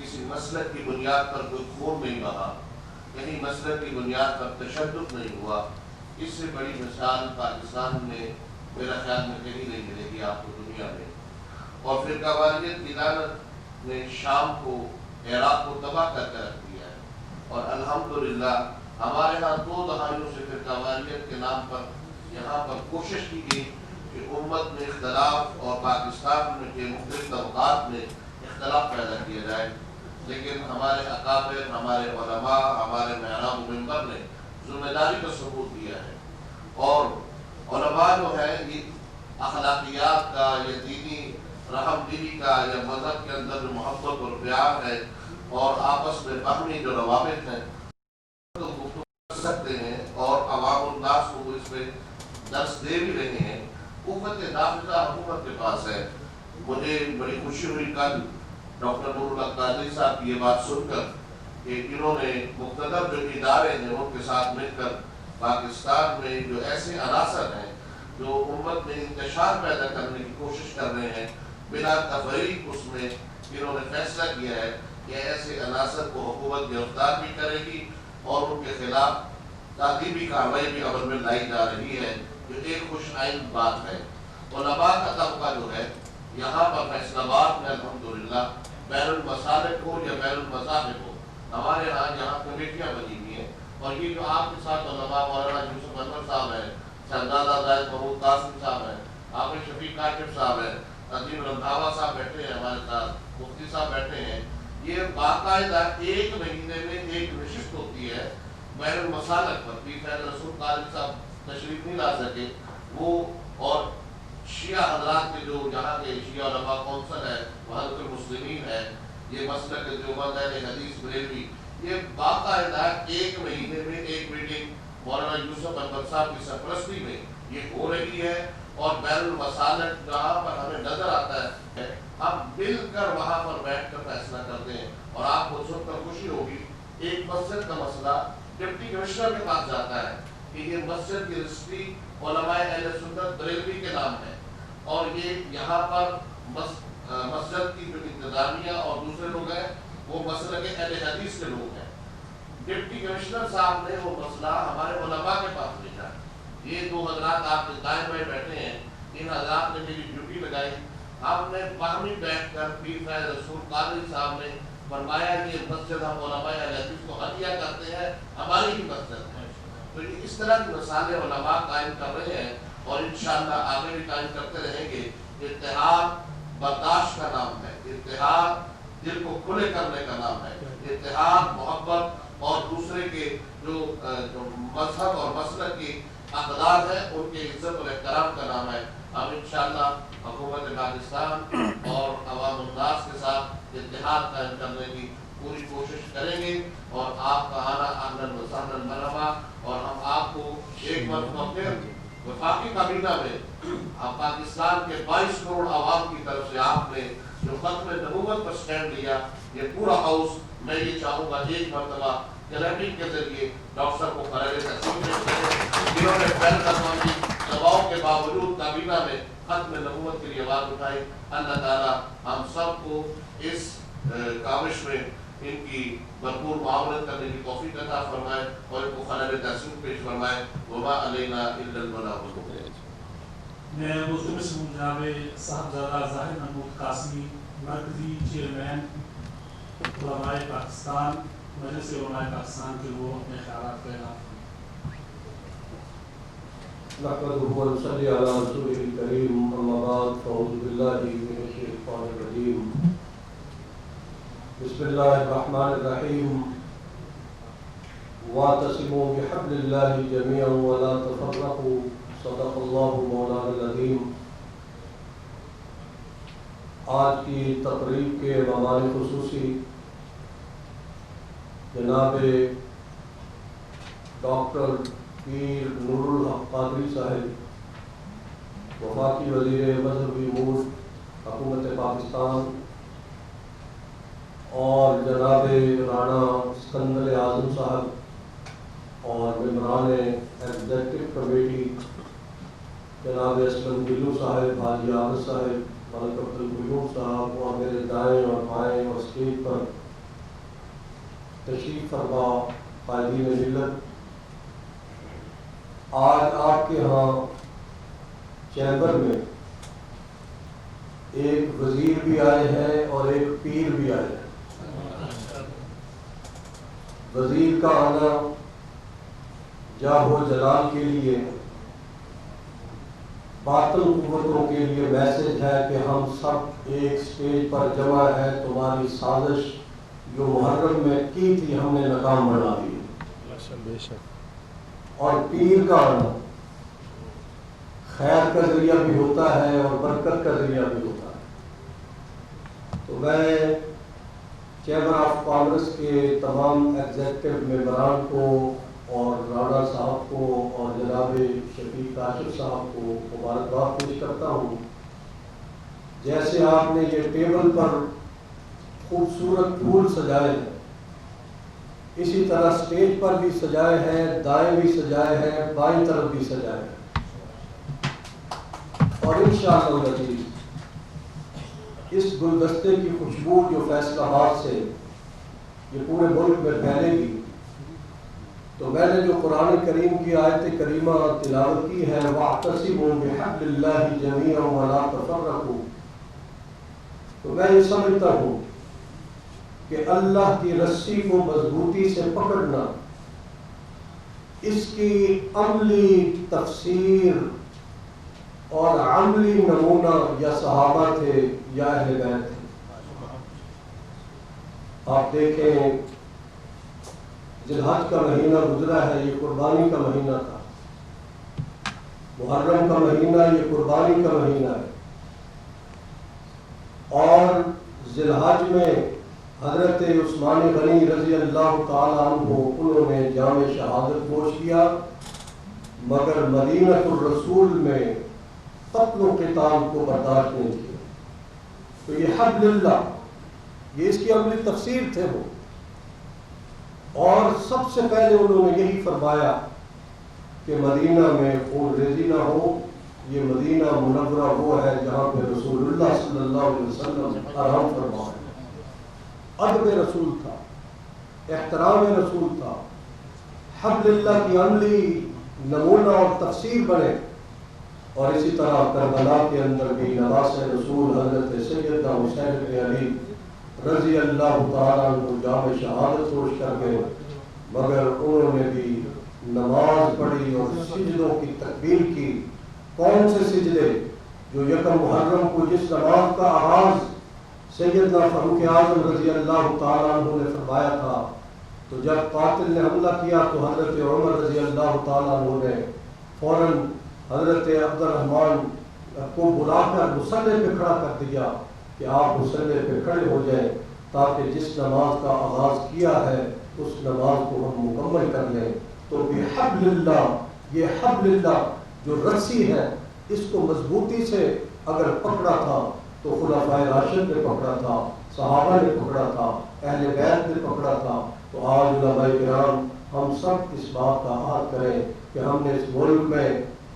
Speaker 7: کسی مسلک کی بنیاد پر کوئی خون نہیں بہا، کہیں مسلک کی بنیاد پر تشدد نہیں ہوا۔ اس سے بڑی مثال پاکستان میں میرا خیال میں کہیں نہیں ملے گی آپ کو دنیا میں۔ اور فرقہ واریت کی لعنت نے شام کو عراق کو تباہ کر کے رکھ دیا ہے، اور الحمدللہ ہمارے ہاں 2 دہائیوں سے فرقہ واریت کے نام پر یہاں پر کوشش کی گئی کہ امت میں اختلاف اور پاکستان میں کے مختلف طبقات میں اختلاف پیدا کیا جائے، لیکن ہمارے اکابر، ہمارے علماء، ہمارے محراب و منبر نے ذمہ داری کا ثبوت دیا ہے۔ اور علماء جو ہے یہ اخلاقیات کا یا دینی رحم دلی کا یا مذہب کے اندر جو محبت اور پیار ہے اور آپس میں باہمی جو روابط ہیں تو گفتگو کر سکتے ہیں، اور عوام الناس کو اس پہ درس دے بھی رہے ہیں۔ قوت نافذہ حکومت کے پاس ہے۔ مجھے بڑی خوشی ہوئی کل ڈاکٹر نور الحق قادری صاحب کی یہ بات سن کر کہ انہوں نے مختلف جو ادارے ہیں ان کے ساتھ مل کر پاکستان میں جو ایسے عناصر ہیں جو امت میں انتشار پیدا کرنے کی کوشش کر رہے ہیں، بلا تفریق اس میں انہوں نے فیصلہ کیا ہے کہ ایسے عناصر کو حکومت گرفتار بھی کرے گی اور ان کے خلاف تعلیمی کارروائی بھی عمل میں لائی جا رہی ہے، جو ایک خوش آئند بات ہے۔ علماء کا طبقہ جو ہے یہاں پر فیصل آباد میں الحمدللہ بین المسالک ہو یا بین المذاہب ہو، ہمارے ہاں یہاں کمیٹیاں بنی ہوئی ہیں اور یہ جو آپ کے ساتھ علماء مولانا یوسف انور صاحب ہیں، شہزادہ زاہد محمود قاسم صاحب ہیں، عامر شفیق کاشف صاحب ہیں، عظیم رندھاوا صاحب بیٹھے ہیں ہمارے ساتھ، مفتی صاحب بیٹھے ہیں، یہ باقاعدہ ایک مہینے میں ایک نشست ہوتی ہے بین المسالک پر. پیر فیض رسول قاری صاحب تشریف نہیں لا سکے، وہ اور شیعہ حضرات کے جو یہاں کے شیعہ علماء کونسل ہے، وحدت المسلمین ہے، یہ مسلک دیوبند اہل حدیث بریلوی، یہ باقاعدہ ایک مہینے میں ایک میٹنگ مولانا یوسف انور صاحب کی سرپرستی میں یہ ہو رہی ہے. اور بین المسالک جہاں پر ہمیں نظر آتا ہے ہم مل کر وہاں پر بیٹھ کر فیصلہ کرتے ہیں. اور آپ کو سن کر خوشی ہوگی، ایک مسجد کا مسئلہ ڈپٹی کمشنر کے پاس جاتا ہے کہ یہ مسجد کی رجسٹری علماء اہل سنت بریلوی کے نام ہے، اور یہ یہاں پر مسجد کی جو انتظامیہ اور دوسرے لوگ ہیں وہ مسلک اہل حدیث کے لوگ ہیں. ڈپٹی کمشنر صاحب نے وہ مسئلہ ہمارے علماء کے پاس بھیجا. یہ دو حضرات آپ کے دائیں بائیں بیٹھے ہیں، ان حضرات نے میری ڈیوٹی لگائی. ہم نے باہمی بیٹھ کر پیر فیض رسول قادری صاحب نے فرمایا کہ مسجد ہم علماء اہل حدیث کو ہدیہ کرتے ہیں، ہماری ہی مسجد ہے. تو اس طرح کی مثالیں علماء قائم کر رہے ہیں اور انشاءاللہ آگے بھی قائم کرتے رہیں گے. اتحاد برداشت کا نام ہے، اتحاد دل کو کھلے کرنے کا نام ہے، اتحاد محبت اور دوسرے کے جو مذہب اور مسلک کی اقدار ہیں ان کے عزت اور احترام کا نام ہے. ہم انشاءاللہ حکومت پاکستان اور عوام الناس کے ساتھ اتحاد قائم کرنے کی پوری کوشش کریں گے. اور آپ کا آنا اہلاً و سہلاً مرحبا. اور ہم آپ کو ایک مرتبہ پھر وفاقی کابینہ میں پاکستان کے 22 کروڑ عوام کی طرف سے آپ نے جو ختم نبوت پر سٹینڈ لیا، یہ پورا ہاؤس میں یہ چاہوں گا ایک مرتبہ کلیپنگ کے ذریعے ڈاکٹر صاحب کو خراج تحسین پیش کریں، جنہوں نے بین الاقوامی دباؤ کے باوجود کابینہ میں ختم نبوت کے لیے آواز اٹھائی. اللہ تعالیٰ ہم سب کو اس کاوش میں ان کی بھرپور معاونت کرنے کی توفیق عطا فرمائے اور ان کو خراج تحسین پیش فرمائے. وما علینا الا البلاغ المبین.
Speaker 3: میں ملتمس ہوں جناب صاحبزادہ ظاہر محمود قاسمی، مرکزی چیئرمین علماء پاکستان، مجلس علماء پاکستان کے وہ اپنے خیالات کا اعلان کریں.
Speaker 8: نحمده ونصلي على رسوله الكريم اما بعد فاعوذ بالله من الشيطان الرجيم بسم الله الرحمن الرحيم واعتصموا بحبل الله جميعا ولا تفرقوا صدق الله مولانا العظيم. آج کی تقریب کے مہمان خصوصی جناب ڈاکٹر پیر نور الحق قادری صاحب، وفاقی وزیر مذہبی امور حکومت پاکستان، اور جناب رانا اسکندر اعظم صاحب اور ممبران ایگزیکٹو کمیٹی جناب اسلم گلو صاحب، حاجی عابد صاحب، ملک عبد القیوم صاحب، اور میرے دائیں اور بائیں اور اسٹیج پر تشریف فرما قائدین ملت. آج آپ کے ہاں چیمبر میں ایک وزیر بھی آئے ہیں اور ایک پیر بھی آئے ہیں. وزیر کا آنا جاہ و جلال کے لیے، باطن قوتوں کے لیے میسج ہے کہ ہم سب ایک سٹیج پر جمع ہے، تمہاری سازش جو محرم میں کی تھی ہم نے ناکام بنا دی. اور پیر کا آنا خیر کا ذریعہ بھی ہوتا ہے اور برکت کا ذریعہ بھی ہوتا ہے. تو میں چیمبر آف کانگریس کے تمام ایگزیکٹو ممبران کو اور رانا صاحب کو اور جناب شفیق کاشف صاحب کو مبارکباد پیش کرتا ہوں. جیسے آپ نے یہ ٹیبل پر خوبصورت پھول سجائے ہیں، اسی طرح سٹیج پر بھی سجائے ہیں، دائیں بھی سجائے ہیں، بائیں طرف بھی سجائے ہیں. اور انشاءاللہ العزیز اس گلدستے کی خوشبو جو فیصلہ باد سے یہ پورے ملک میں پھیلے گی، تو میں نے جو قرآن کریم کی آیت کریمہ تلاوت کی ہے وَاعْتَصِمُوا بِحَبْلِ اللَّهِ جَمِيعًا وَلَا تَفَرَّقُوا، تو میں یہ سمجھتا ہوں کہ اللہ کی رسی کو مضبوطی سے پکڑنا اس کی عملی تفسیر اور عملی نمونہ یا صحابہ تھے یا اہل بیت تھے. آپ دیکھیں ذی الحج کا مہینہ گزرا ہے، یہ قربانی کا مہینہ تھا. محرم کا مہینہ یہ قربانی کا مہینہ ہے. اور ذی الحج میں حضرت عثمان غنی رضی اللہ تعالیٰ عنہ انہوں نے جام شہادت نوش کیا، مگر مدینہ الرسول میں قتل و قتال کو برداشت نہیں کیا. تو یہ حبل اللہ، یہ اس کی عملی تفسیر تھے وہ. اور سب سے پہلے انہوں نے یہی فرمایا کہ مدینہ میں خون ریزی نہ ہو. یہ مدینہ منورہ وہ ہے جہاں پہ رسول اللہ صلی اللہ علیہ وسلم آرام فرمائے. ادب رسول تھا، احترام رسول تھا. حبل اللہ کی عملی نمونہ اور تفسیر بنے. اور اسی طرح کربلا کے اندر بھی نواس رسول حضرت سیدنا حسین بن علی رضی اللہ تعالیٰ عنہ جام شہادت نوش کر گئے، مگر انہوں نے بھی نماز پڑھی اور سجدوں کی تکبیر کی. کون سے سجدے؟ جو یکم محرم کو جس نماز کا آغاز سیدنا فاروق اعظم رضی اللہ تعالیٰ عنہ نے فرمایا تھا. تو جب قاتل نے حملہ کیا تو حضرت عمر رضی اللہ تعالیٰ عنہ نے فوراً حضرت عبد الرحمن کو بلا کر مصلی پہ کھڑا کر دیا کہ آپ مصلی پہ کھڑے ہو جائیں تاکہ جس نماز کا آغاز کیا ہے اس نماز کو ہم مکمل کر لیں. تو بحبل اللہ، یہ حبل اللہ جو رسی ہے، اس کو مضبوطی سے اگر پکڑا تھا تو خلفائے راشد نے پکڑا تھا، صحابہ نے پکڑا تھا، اہل بیت نے پکڑا تھا. تو آج علماء کرام ہم سب اس بات کا عہد کریں کہ ہم نے اس ملک میں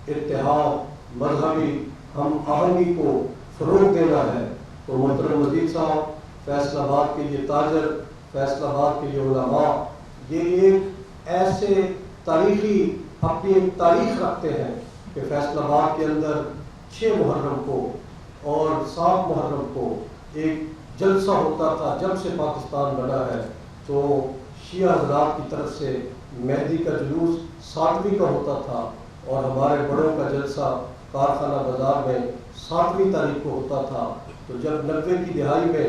Speaker 8: اتحاد، مذہبی ہم آہنگی کو فروغ دینا ہے. تو محترم وزیر صاحب، فیصل آباد کے یہ تاجر، فیصل آباد کے یہ علماء، یہ ایک ایسے تاریخی اپنی ایک تاریخ رکھتے ہیں کہ فیصل آباد کے اندر 6 محرم کو اور 7 محرم کو ایک جلسہ ہوتا تھا. جب سے پاکستان بنا ہے تو شیعہ حضرات کی طرف سے مہدی کا جلوس 7ویں کا ہوتا تھا، اور ہمارے بڑوں کا جلسہ کارخانہ بازار میں 7ویں تاریخ کو ہوتا تھا. تو جب 90 کی دہائی میں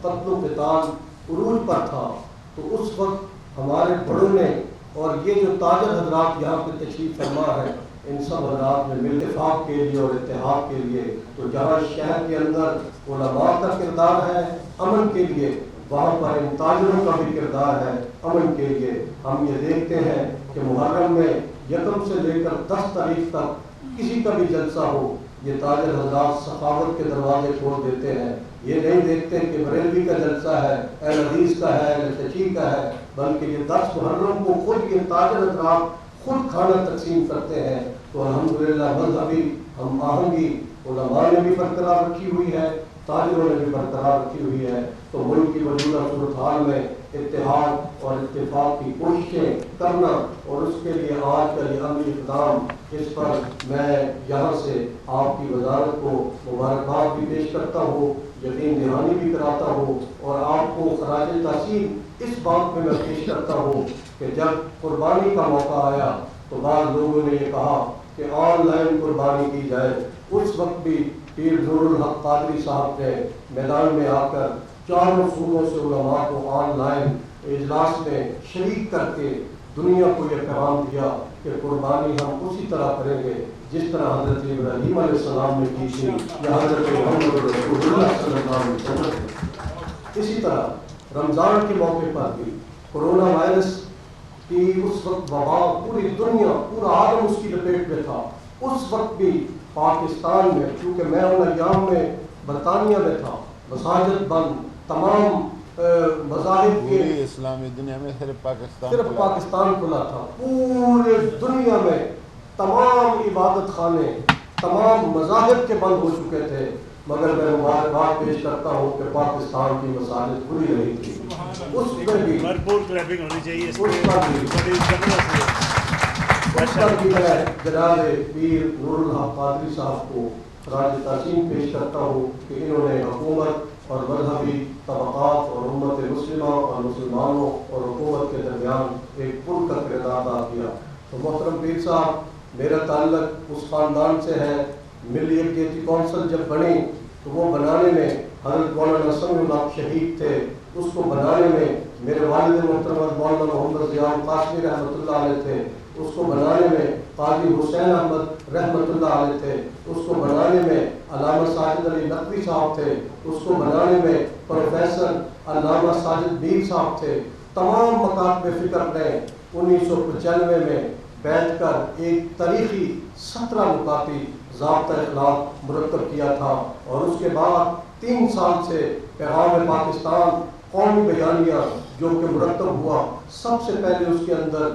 Speaker 8: قتل و قتال عروج پر تھا تو اس وقت ہمارے بڑوں نے، اور یہ جو تاجر حضرات یہاں پہ تشریف فرما ہے، ان سب حضرات نے مل اتفاق کے لیے اور اتحاد کے لیے، تو جہاں شہر کے اندر علماء کا کردار ہے امن کے لیے، وہاں پر ان تاجروں کا بھی کردار ہے امن کے لیے. ہم یہ دیکھتے ہیں کہ محرم میں یکم سے لے کر 10 تاریخ تک کسی کا بھی جلسہ ہو، یہ تاجر حضرات سخاوت کے دروازے کھول دیتے ہیں. یہ نہیں دیکھتے کہ بریلوی کا جلسہ ہے، اہل حدیث کا ہے، اہل تشیع کا ہے، بلکہ یہ 10 محرم کو خود یہ تاجر حضرات خود کھانا تقسیم کرتے ہیں. تو الحمدللہ مذہبی ہم آہنگی علماء نے بھی برقرار رکھی ہوئی ہے، تاجروں نے بھی برقرار رکھی ہوئی ہے. تو ملک کی موجودہ صورتحال میں اتحاد اور اتفاق کی کوششیں کرنا، اور اس کے لیے آج کا یہ عملی اقدام، اس پر میں یہاں سے آپ کی وزارت کو مبارکباد بھی پیش کرتا ہوں، یقین دہانی بھی کراتا ہوں، اور آپ کو خراج تحسین اس بات میں پیش کرتا ہوں کہ جب قربانی کا موقع آیا تو بعض لوگوں نے یہ کہا کہ آن لائن قربانی کی جائے. اس وقت بھی پیر نور الحق قادری صاحب نے میدان میں آ کر چاروں صوبوں سے علماء کو آن لائن اجلاس میں شریک کر کے دنیا کو یہ پیغام دیا کہ قربانی ہم اسی طرح کریں گے جس طرح حضرت ابراہیم علیہ السلام نے کی تھی یا حضرت محمد رسول اللہ صلی اللہ علیہ وسلم. اسی طرح رمضان کے موقع پر بھی کورونا وائرس کی اس وقت وبا پوری دنیا، پورا عالم اس کی لپیٹ میں تھا. اس وقت بھی پاکستان میں، کیونکہ میں ان ایام میں برطانیہ میں تھا، مساجد بند، تمام مذاہب کے
Speaker 4: اسلامی دنیا میں صرف
Speaker 8: پاکستان کھلا تھا. پورے دنیا میں تمام عبادت خانے، تمام مذاہب کے بند ہو چکے تھے، مگر میں مبارکباد پیش کرتا ہوں کہ پاکستان کی مساجد کھلی رہی تھی. اس میں بھی
Speaker 1: بھرپور کلیپنگ ہونی چاہیے.
Speaker 8: میں جناب پیر نور الحق قادری صاحب کو خراج تحسین پیش کرتا ہوں کہ انہوں نے حکومت اور مذہبی طبقات اور امت مسلمہ اور مسلمانوں اور حکومت کے درمیان ایک پل کا کردار ادا کیا. تو محترم پیر صاحب میرا تعلق اس خاندان سے ہے. ملی یکجہتی کونسل جب بنی تو وہ بنانے میں حضرت مولانا سمیع اللہ شہید تھے. اس کو بنانے میں میرے والد محترم مولانا محمد ضیاء القاسمی رحمۃ اللہ علیہ تھے. اس کو بنانے میں قاضی حسین احمد رحمۃ اللہ علیہ تھے. اس کو بنانے میں علامہ ساجد علی نقوی صاحب تھے. اس کو بنانے میں پروفیسر علامہ ساجد میر صاحب تھے. تمام مکاتب فکر نے 1995 میں بیٹھ کر ایک تاریخی 17 نکاتی ضابطہ اخلاق مرتب کیا تھا. اور اس کے بعد 3 سال سے پیغام پاکستان قومی بیانیہ جو کہ مرتب ہوا، سب سے پہلے اس کے اندر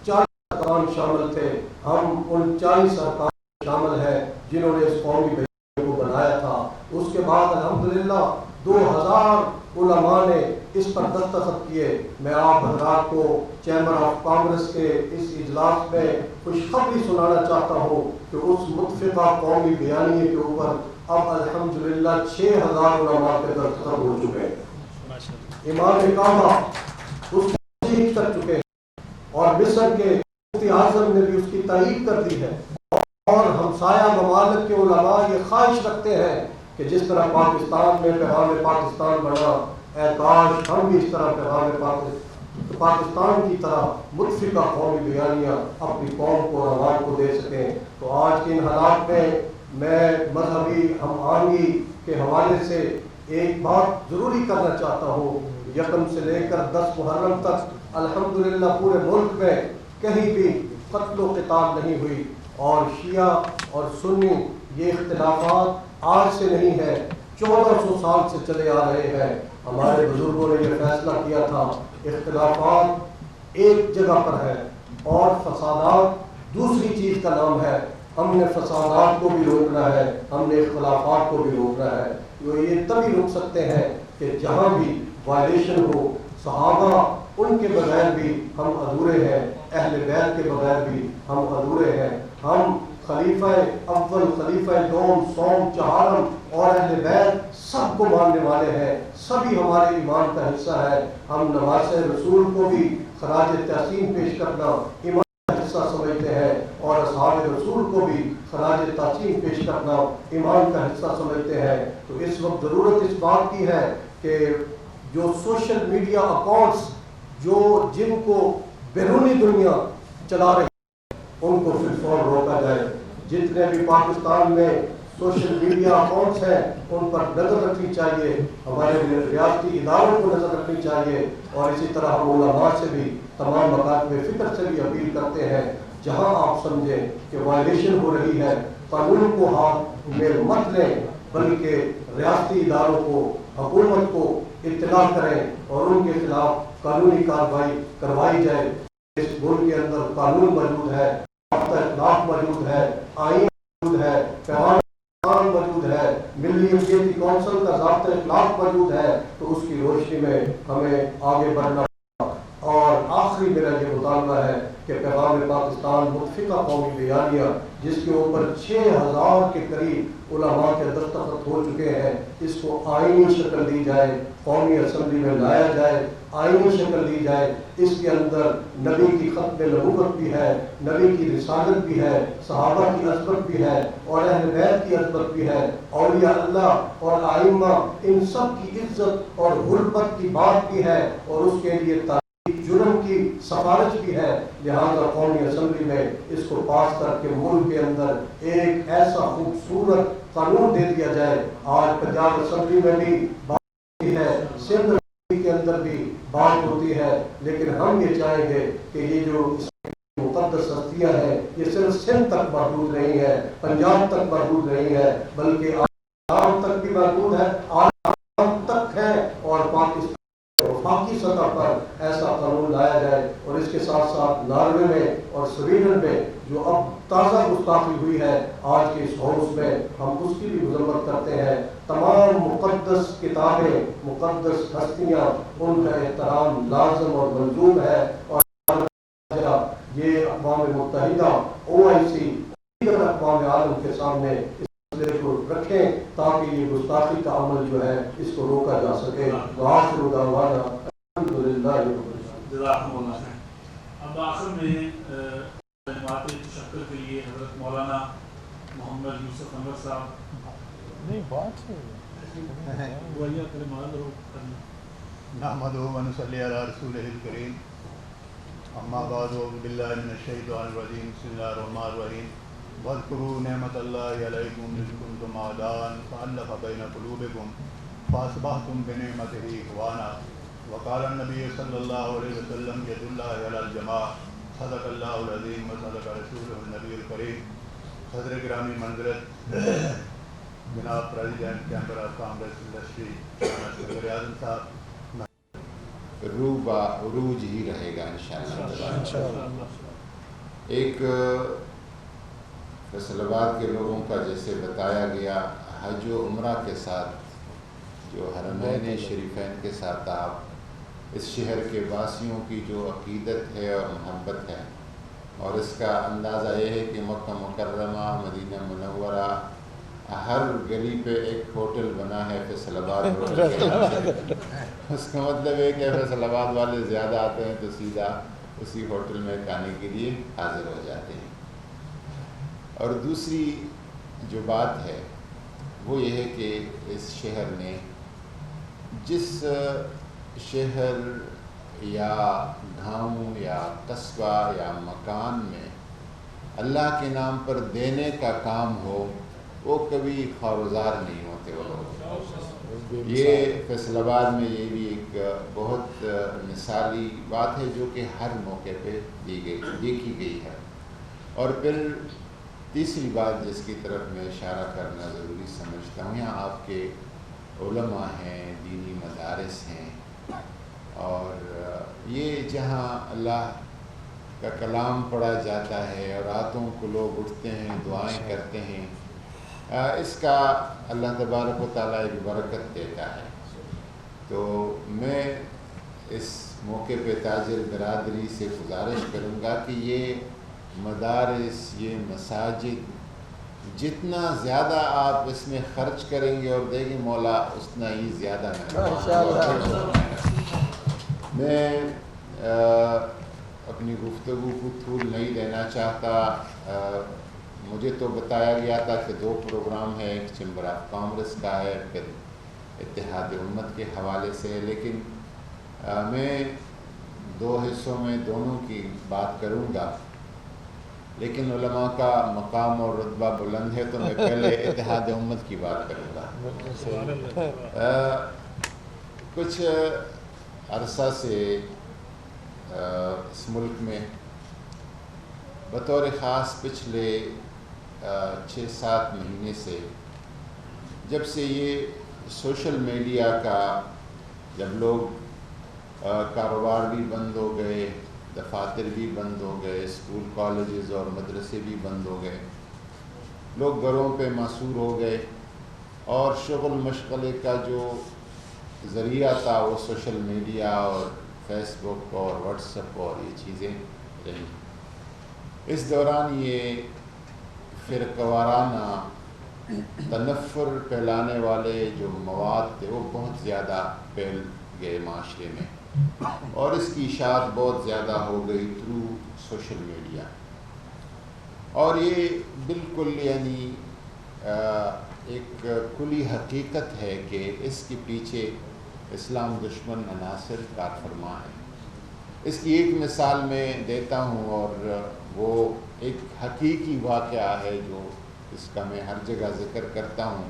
Speaker 8: 40 ارکان شامل تھے. ہم ان 40 ارکان شامل ہیں جنہوں نے اس قومی بیانیہ کو بنایا تھا. اس کے بعد الحمدللہ 2000 علماء نے اس پر دستخط کیے. میں آپ حضرات کو چیمبر آف کانگریس کے اس اجلاس میں خوشخبری سنانا چاہتا ہوں کہ اس متفقہ قومی بیانیے کے اوپر اب الحمدللہ 6000 علماء کے دستخط ہو چکے ہیں. امام کعبہ اس کو تائید کر چکے ہیں اور مصر کے مفتی اعظم نے بھی اس کی تائید کر دی ہے. اور ہمسایہ ممالک کے علماء یہ خواہش رکھتے ہیں کہ جس طرح پاکستان میں پیغام پاکستان بنا، اے کاش ہم بھی اس طرح پیغام پاکستان کی طرح متفقہ قومی بیانیہ اپنی قوم کو اور عوام کو دے سکیں. تو آج کے ان حالات میں مذہبی ہم آہنگی کے حوالے سے ایک بات ضروری کرنا چاہتا ہوں. 1 سے لے کر 10 محرم تک الحمدللہ پورے ملک میں کہیں بھی قتل و قتال نہیں ہوئی. اور شیعہ اور سنی یہ اختلافات آج سے نہیں ہے، 1400 سال سے چلے آ رہے ہیں. ہمارے بزرگوں نے یہ فیصلہ کیا تھا اختلافات ایک جگہ پر ہے اور فسادات دوسری چیز کا نام ہے. ہم نے فسادات کو بھی روکنا ہے، ہم نے اختلافات کو بھی روکنا ہے. یہ تبھی روک سکتے ہیں کہ جہاں بھی وائلیشن ہو. صحابہ ان کے بغیر بھی ہم ادھورے ہیں، اہل بیت کے بغیر بھی ہم ادھورے ہیں. ہم خلیفہ اول، خلیفہ دوم، سوم، چہارم اور اہل بیت سب کو ماننے والے ہیں. سبھی ہمارے ایمان کا حصہ ہے. ہم نواسہ رسول کو بھی خراج تحسین پیش کرنا ایمان کا حصہ سمجھتے ہیں اور اصحاب رسول کو بھی خراج تحسین پیش کرنا ایمان کا حصہ سمجھتے ہیں. تو اس وقت ضرورت اس بات کی ہے کہ جو سوشل میڈیا اکاؤنٹس جن کو بیرونی دنیا چلا رہی ہے ان کو فی الفور روکا جائے. جتنے بھی پاکستان میں سوشل میڈیا اکاؤنٹس ہیں ان پر نظر رکھنی چاہیے. ہمارے ریاستی اداروں کو نظر رکھنی چاہیے. اور اسی طرح ہم علماء سے بھی، تمام مکاتب فکر سے بھی اپیل کرتے ہیں جہاں آپ سمجھیں کہ وائلیشن ہو رہی ہے قانون کو ہاتھ میں مت لیں بلکہ ریاستی اداروں کو، حکومت کو اطلاع کریں اور ان کے خلاف قانونی کارروائی کروائی جائے. اس ملک کے اندر قانون موجود ہے، ضابطہ اخلاق موجود ہے، آئین موجود ہے، پیغام موجود ہے، ملی یکجہتی کونسل کا ضابطہ اخلاق موجود ہے. تو اس کی روشنی میں ہمیں آگے بڑھنا ہوگا. اور آخری میرا یہ مطالبہ ہے کہ پیغام پاکستان متفقہ قومی بیانیہ جس کے اوپر 6000 کے قریب علماء کے دستخط ہو چکے ہیں، اس کو آئینی شکل دی جائے، قومی اسمبلی میں لایا جائے، آئینی شکل دی جائے. اس کے اندر نبی کی ختم نبوت بھی ہے، نبی کی رسالت بھی ہے، صحابہ کی عظمت بھی ہے اور اہل بیت کی عظمت بھی ہے، اولیاء اللہ اور ائمہ ان سب کی عزت اور غربت کی بات بھی ہے اور اس کے لیے جرم کی سفارش بھی ہے. لہذا قومی اسمبلی میں اس کو پاس کر کے ملک کے اندر ایک ایسا خوبصورت قانون دے دیا جائے. آج پنجاب اسمبلی میں بھی بات ہوتی ہے، سندھ کے اندر بھی بات ہوتی ہے، لیکن ہم یہ چاہیں گے کہ یہ جو مقدس ہستیاں ہیں یہ صرف سندھ تک محدود نہیں ہے، پنجاب تک محدود نہیں ہے، بلکہ عوام تک بھی محدود ہے، عوام تک ہے. اور پاکستان وفاقی سطح پر ایسا قانون لایا جائے. اور اس کے ساتھ ساتھ ناروے میں اور سویڈن میں جو اب تازہ گستاخی ہوئی ہے آج کے اس ہاؤس میں، ہم اس کی بھی مذمت کرتے ہیں. تمام مقدس کتابیں، مقدس ہستیاں، ان کا احترام لازم اور ملزوم ہے. اور یہ اقوام متحدہ، OIC، دیگر اقوام عالم کے سامنے اس مسئلے کو رکھیں تاکہ یہ گستاخی کا عمل جو ہے اس کو روکا جا سکے. وآخر دعوانا الحمدللہ.
Speaker 3: اب آخر میں جماعت تشکر کے لیے حضرت مولانا محمد یوسف انور صاحب
Speaker 4: نہیں بات ہے
Speaker 3: وہی کلمات
Speaker 9: نحمده ونصلي على رسوله الكريم اما بعد اعوذ بالله من الشيطان الرجيم بسم الله الرحمن الرحيم واذكروا نعمة الله عليكم إذ كنتم أعداء فألف بين قلوبكم فأصبحتم بنعمته إخوانا وقال النبي صلى الله عليه وسلم يد الله على الجماعة صدق الله العظيم وصدق رسوله النبي الكريم صدر گرامی منظرت جناب president chamber of commerce industry صدر اعظم صاحب،
Speaker 10: روبا عروج ہی رہے گا انشاءاللہ۔ ایک فیصل آباد کے لوگوں کا جیسے بتایا گیا، حج و عمرہ کے ساتھ جو حرمین شریفین کے ساتھ آپ اس شہر کے واسیوں کی جو عقیدت ہے اور محبت ہے، اور اس کا اندازہ یہ ہے کہ مکہ مکرمہ، مدینہ منورہ، ہر گلی پہ ایک ہوٹل بنا ہے فیصل آباد روڈ کے نام سے۔ اس کا مطلب ہے کہ فیصل آباد والے زیادہ آتے ہیں تو سیدھا اسی ہوٹل میں کھانے کے لیے حاضر ہو جاتے ہیں۔ اور دوسری جو بات ہے وہ یہ ہے کہ اس شہر نے جس شہر یا گاؤں یا قصبہ یا مکان میں اللہ کے نام پر دینے کا کام ہو، وہ کبھی خوارزار نہیں ہوتے وہ لوگ۔ یہ فیصل آباد میں یہ بھی ایک بہت مثالی بات ہے جو کہ ہر موقع پہ دیکھی گئی ہے۔ اور پھر تیسری بات جس کی طرف میں اشارہ کرنا ضروری سمجھتا ہوں، یہاں آپ کے علماء ہیں، دینی مدارس ہیں، اور یہ جہاں اللہ کا کلام پڑھا جاتا ہے اور راتوں کو لوگ اٹھتے ہیں، دعائیں کرتے ہیں، اس کا اللہ تبارک و تعالیٰ ایک برکت دیتا ہے۔ تو میں اس موقع پہ تاجر برادری سے گزارش کروں گا کہ یہ مدارس، یہ مساجد، جتنا زیادہ آپ اس میں خرچ کریں گے اور دیں گے، مولا اتنا ہی زیادہ میں اپنی گفتگو کو طول نہیں دینا چاہتا۔ مجھے تو بتایا گیا تھا کہ 2 پروگرام ہیں، ایک چیمبر آف کامرس کا ہے، پھر اتحاد امت کے حوالے سے، لیکن میں 2 حصوں میں دونوں کی بات کروں گا۔ لیکن علماء کا مقام اور رتبہ بلند ہے تو میں پہلے اتحاد امت کی بات کروں گا۔ کچھ عرصہ سے اس ملک میں بطور خاص پچھلے 6-7 مہینے سے، جب سے یہ سوشل میڈیا کا، جب لوگ کاروبار بھی بند ہو گئے، دفاتر بھی بند ہو گئے، اسکول کالجز اور مدرسے بھی بند ہو گئے، لوگ گھروں پہ معصور ہو گئے، اور شغل مشغلے کا جو ذریعہ تھا وہ سوشل میڈیا اور فیس بک اور واٹس ایپ اور یہ چیزیں رہیں۔ اس دوران یہ فرقہ وارانہ تنفر پھیلانے والے جو مواد تھے وہ بہت زیادہ پھیل گئے معاشرے میں، اور اس کی اشاعت بہت زیادہ ہو گئی تھرو سوشل میڈیا۔ اور یہ بالکل یعنی ایک کلی حقیقت ہے کہ اس کے پیچھے اسلام دشمن عناصر کار فرما ہے۔ اس کی ایک مثال میں دیتا ہوں، اور وہ ایک حقیقی واقعہ ہے جو اس کا میں ہر جگہ ذکر کرتا ہوں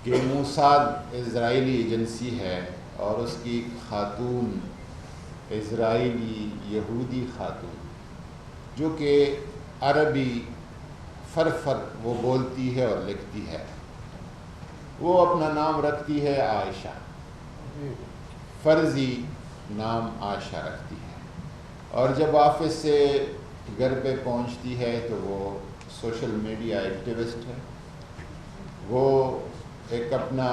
Speaker 10: کہ موساد اسرائیلی ایجنسی ہے، اور اس کی خاتون اسرائیلی یہودی خاتون جو کہ عربی فرفر وہ بولتی ہے اور لکھتی ہے، وہ اپنا نام رکھتی ہے عائشہ، فرضی نام عائشہ رکھتی ہے، اور جب آفس سے گھر پہ پہنچتی ہے تو وہ سوشل میڈیا ایکٹیوسٹ ہے، وہ ایک اپنا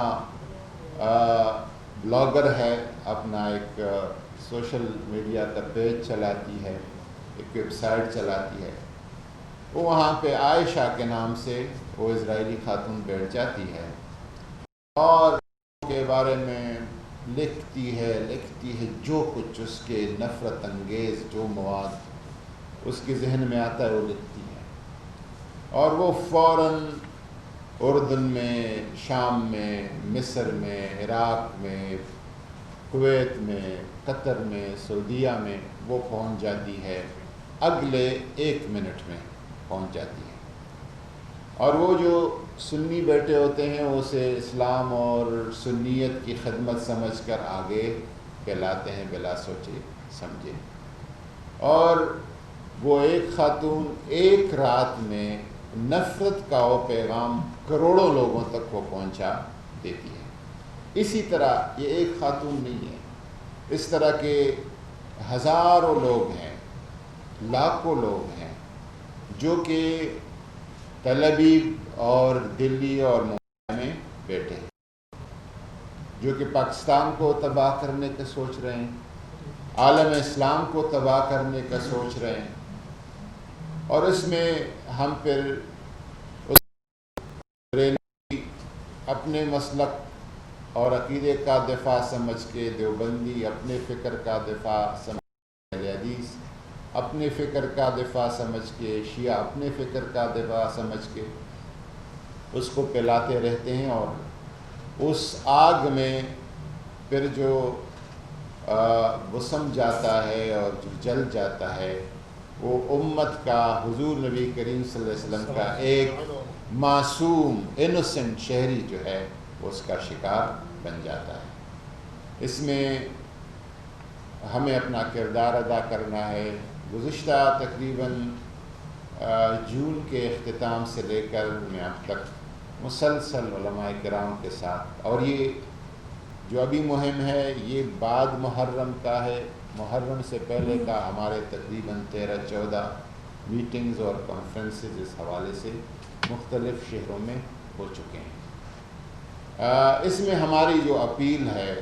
Speaker 10: بلاگر ہے، اپنا ایک سوشل میڈیا کا پیج چلاتی ہے، ایک ویب سائٹ چلاتی ہے۔ وہ وہاں پہ عائشہ کے نام سے وہ اسرائیلی خاتون بیٹھ جاتی ہے اور کے بارے میں لکھتی ہے جو کچھ اس کے نفرت انگیز جو مواد اس کے ذہن میں آتا ہے وہ لکھتی ہیں، اور وہ فوراً اردن میں، شام میں، مصر میں، عراق میں، کویت میں، قطر میں، سعودیہ میں وہ پہنچ جاتی ہے، اگلے 1 منٹ میں پہنچ جاتی ہے۔ اور وہ جو سنی بیٹھے ہوتے ہیں وہ اسے اسلام اور سنیت کی خدمت سمجھ کر آگے پھیلاتے ہیں بلا سوچے سمجھے، اور وہ ایک خاتون ایک رات میں نفرت کا وہ پیغام کروڑوں لوگوں تک وہ پہنچا دیتی ہے۔ اسی طرح یہ ایک خاتون نہیں ہے، اس طرح کے ہزاروں لوگ ہیں، لاکھوں لوگ ہیں جو کہ تل ابیب اور دلی اور ممبئی میں بیٹھے ہیں، جو کہ پاکستان کو تباہ کرنے کا سوچ رہے ہیں، عالم اسلام کو تباہ کرنے کا سوچ رہے ہیں، اور اس میں ہم پھر اپنے مسلک اور عقیدے کا دفاع سمجھ کے، دیوبندی اپنے فکر کا دفاع سمجھ کے، اہل حدیث اپنے فکر کا دفاع سمجھ کے، شیعہ اپنے فکر کا دفاع سمجھ کے اس کو پلاتے رہتے ہیں، اور اس آگ میں پھر جو بسم جاتا ہے اور جو جل جاتا ہے وہ امت کا، حضور نبی کریم صلی اللہ علیہ وسلم کا ایک معصوم انوسنٹ شہری جو ہے وہ اس کا شکار بن جاتا ہے۔ اس میں ہمیں اپنا کردار ادا کرنا ہے۔ گزشتہ تقریباً جون کے اختتام سے لے کر میں اب تک مسلسل علماء کرام کے ساتھ، اور یہ جو ابھی مہم ہے یہ بعد محرم کا ہے، محرم سے پہلے کا ہمارے تقریباً 13-14 میٹنگز اور کانفرنسز اس حوالے سے مختلف شہروں میں ہو چکے ہیں۔ اس میں ہماری جو اپیل ہے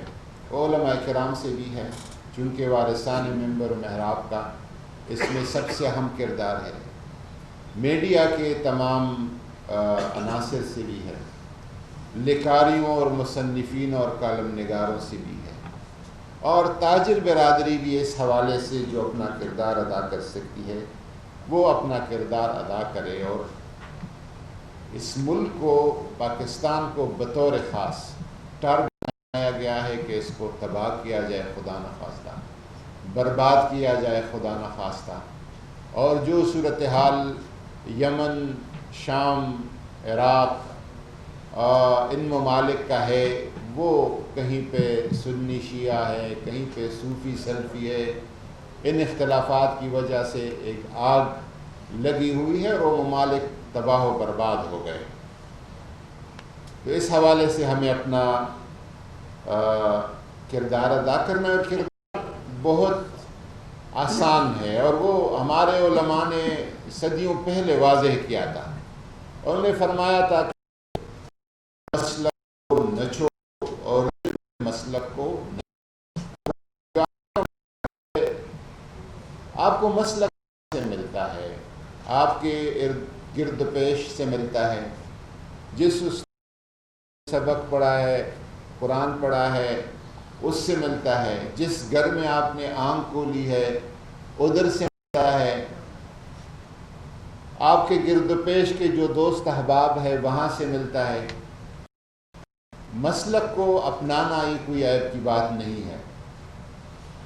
Speaker 10: علماء کرام سے بھی ہے، چونکہ وارثان منبر و محراب کا اس میں سب سے اہم کردار ہے، میڈیا کے تمام عناصر سے بھی ہے، لکھاریوں اور مصنفین اور کالم نگاروں سے بھی ہے، اور تاجر برادری بھی اس حوالے سے جو اپنا کردار ادا کر سکتی ہے وہ اپنا کردار ادا کرے، اور اس ملک کو، پاکستان کو بطور خاص ٹارگٹ بنایا گیا ہے کہ اس کو تباہ کیا جائے خدا نخواستہ، برباد کیا جائے خدا نخواستہ، اور جو صورتحال یمن، شام، عراق ان ممالک کا ہے وہ کہیں پہ سنی شیعہ ہے، کہیں پہ صوفی سلفی ہے، ان اختلافات کی وجہ سے ایک آگ لگی ہوئی ہے اور وہ ممالک تباہ و برباد ہو گئے۔ تو اس حوالے سے ہمیں اپنا کردار ادا کرنا ہے، اور کردار بہت آسان ہے، اور وہ ہمارے علماء نے صدیوں پہلے واضح کیا تھا، اور انہوں نے فرمایا تھا کہ مسلک کو نہ چھوڑو اور مسلک کو نہ، آپ کو مسلک سے ملتا ہے، آپ کے گرد پیش سے ملتا ہے، جس سبق پڑھا ہے، قرآن پڑھا ہے اس سے ملتا ہے، جس گھر میں آپ نے آنکھ کھولی ہے ادھر سے ملتا ہے، آپ کے گرد پیش کے جو دوست احباب ہے وہاں سے ملتا ہے۔ مسلک کو اپنانا یہ کوئی عیب کی بات نہیں ہے۔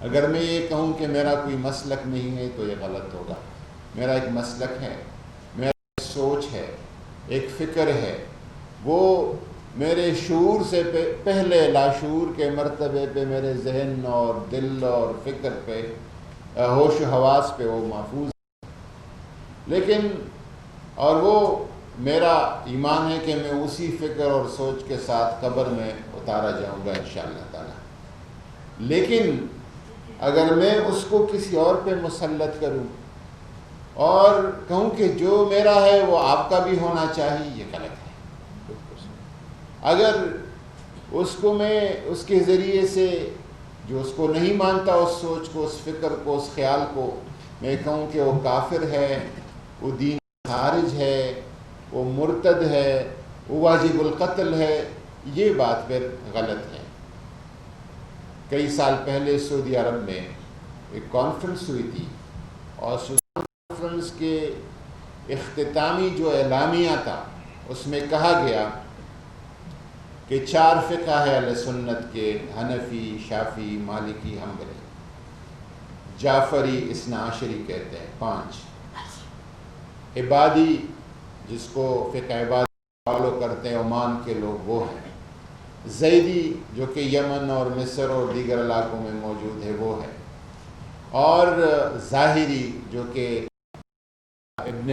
Speaker 10: اگر میں یہ کہوں کہ میرا کوئی مسلک نہیں ہے تو یہ غلط ہوگا۔ میرا ایک مسلک ہے، میرا ایک سوچ ہے، ایک فکر ہے، وہ میرے شعور سے پہلے لاشعور کے مرتبے پہ میرے ذہن اور دل اور فکر پہ، ہوش و حواس پہ وہ محفوظ ہے، لیکن اور وہ میرا ایمان ہے کہ میں اسی فکر اور سوچ کے ساتھ قبر میں اتارا جاؤں گا انشاءاللہ تعالی۔ لیکن اگر میں اس کو کسی اور پہ مسلط کروں اور کہوں کہ جو میرا ہے وہ آپ کا بھی ہونا چاہیے، یہ غلط ہے۔ اگر اس کو میں اس کے ذریعے سے جو اس کو نہیں مانتا، اس سوچ کو، اس فکر کو، اس خیال کو، میں کہوں کہ وہ کافر ہے، وہ دین خارج ہے، وہ مرتد ہے، وہ واجب القتل ہے، یہ بات پھر غلط ہے۔ کئی سال پہلے سعودی عرب میں ایک کانفرنس ہوئی تھی، اور کانفرنس کے اختتامی جو اعلامیہ تھا اس میں کہا گیا کہ 4 فقہ ہے اہل سنت کے، حنفی، شافعی، مالکی، حنبلی، جعفری اثنا عشری کہتے ہیں 5، عبادی جس کو فقہ عبادی فالو کرتے ہیں عمان کے لوگ وہ ہیں، زیدی جو کہ یمن اور مصر اور دیگر علاقوں میں موجود ہے وہ ہے، اور ظاہری جو کہ ابن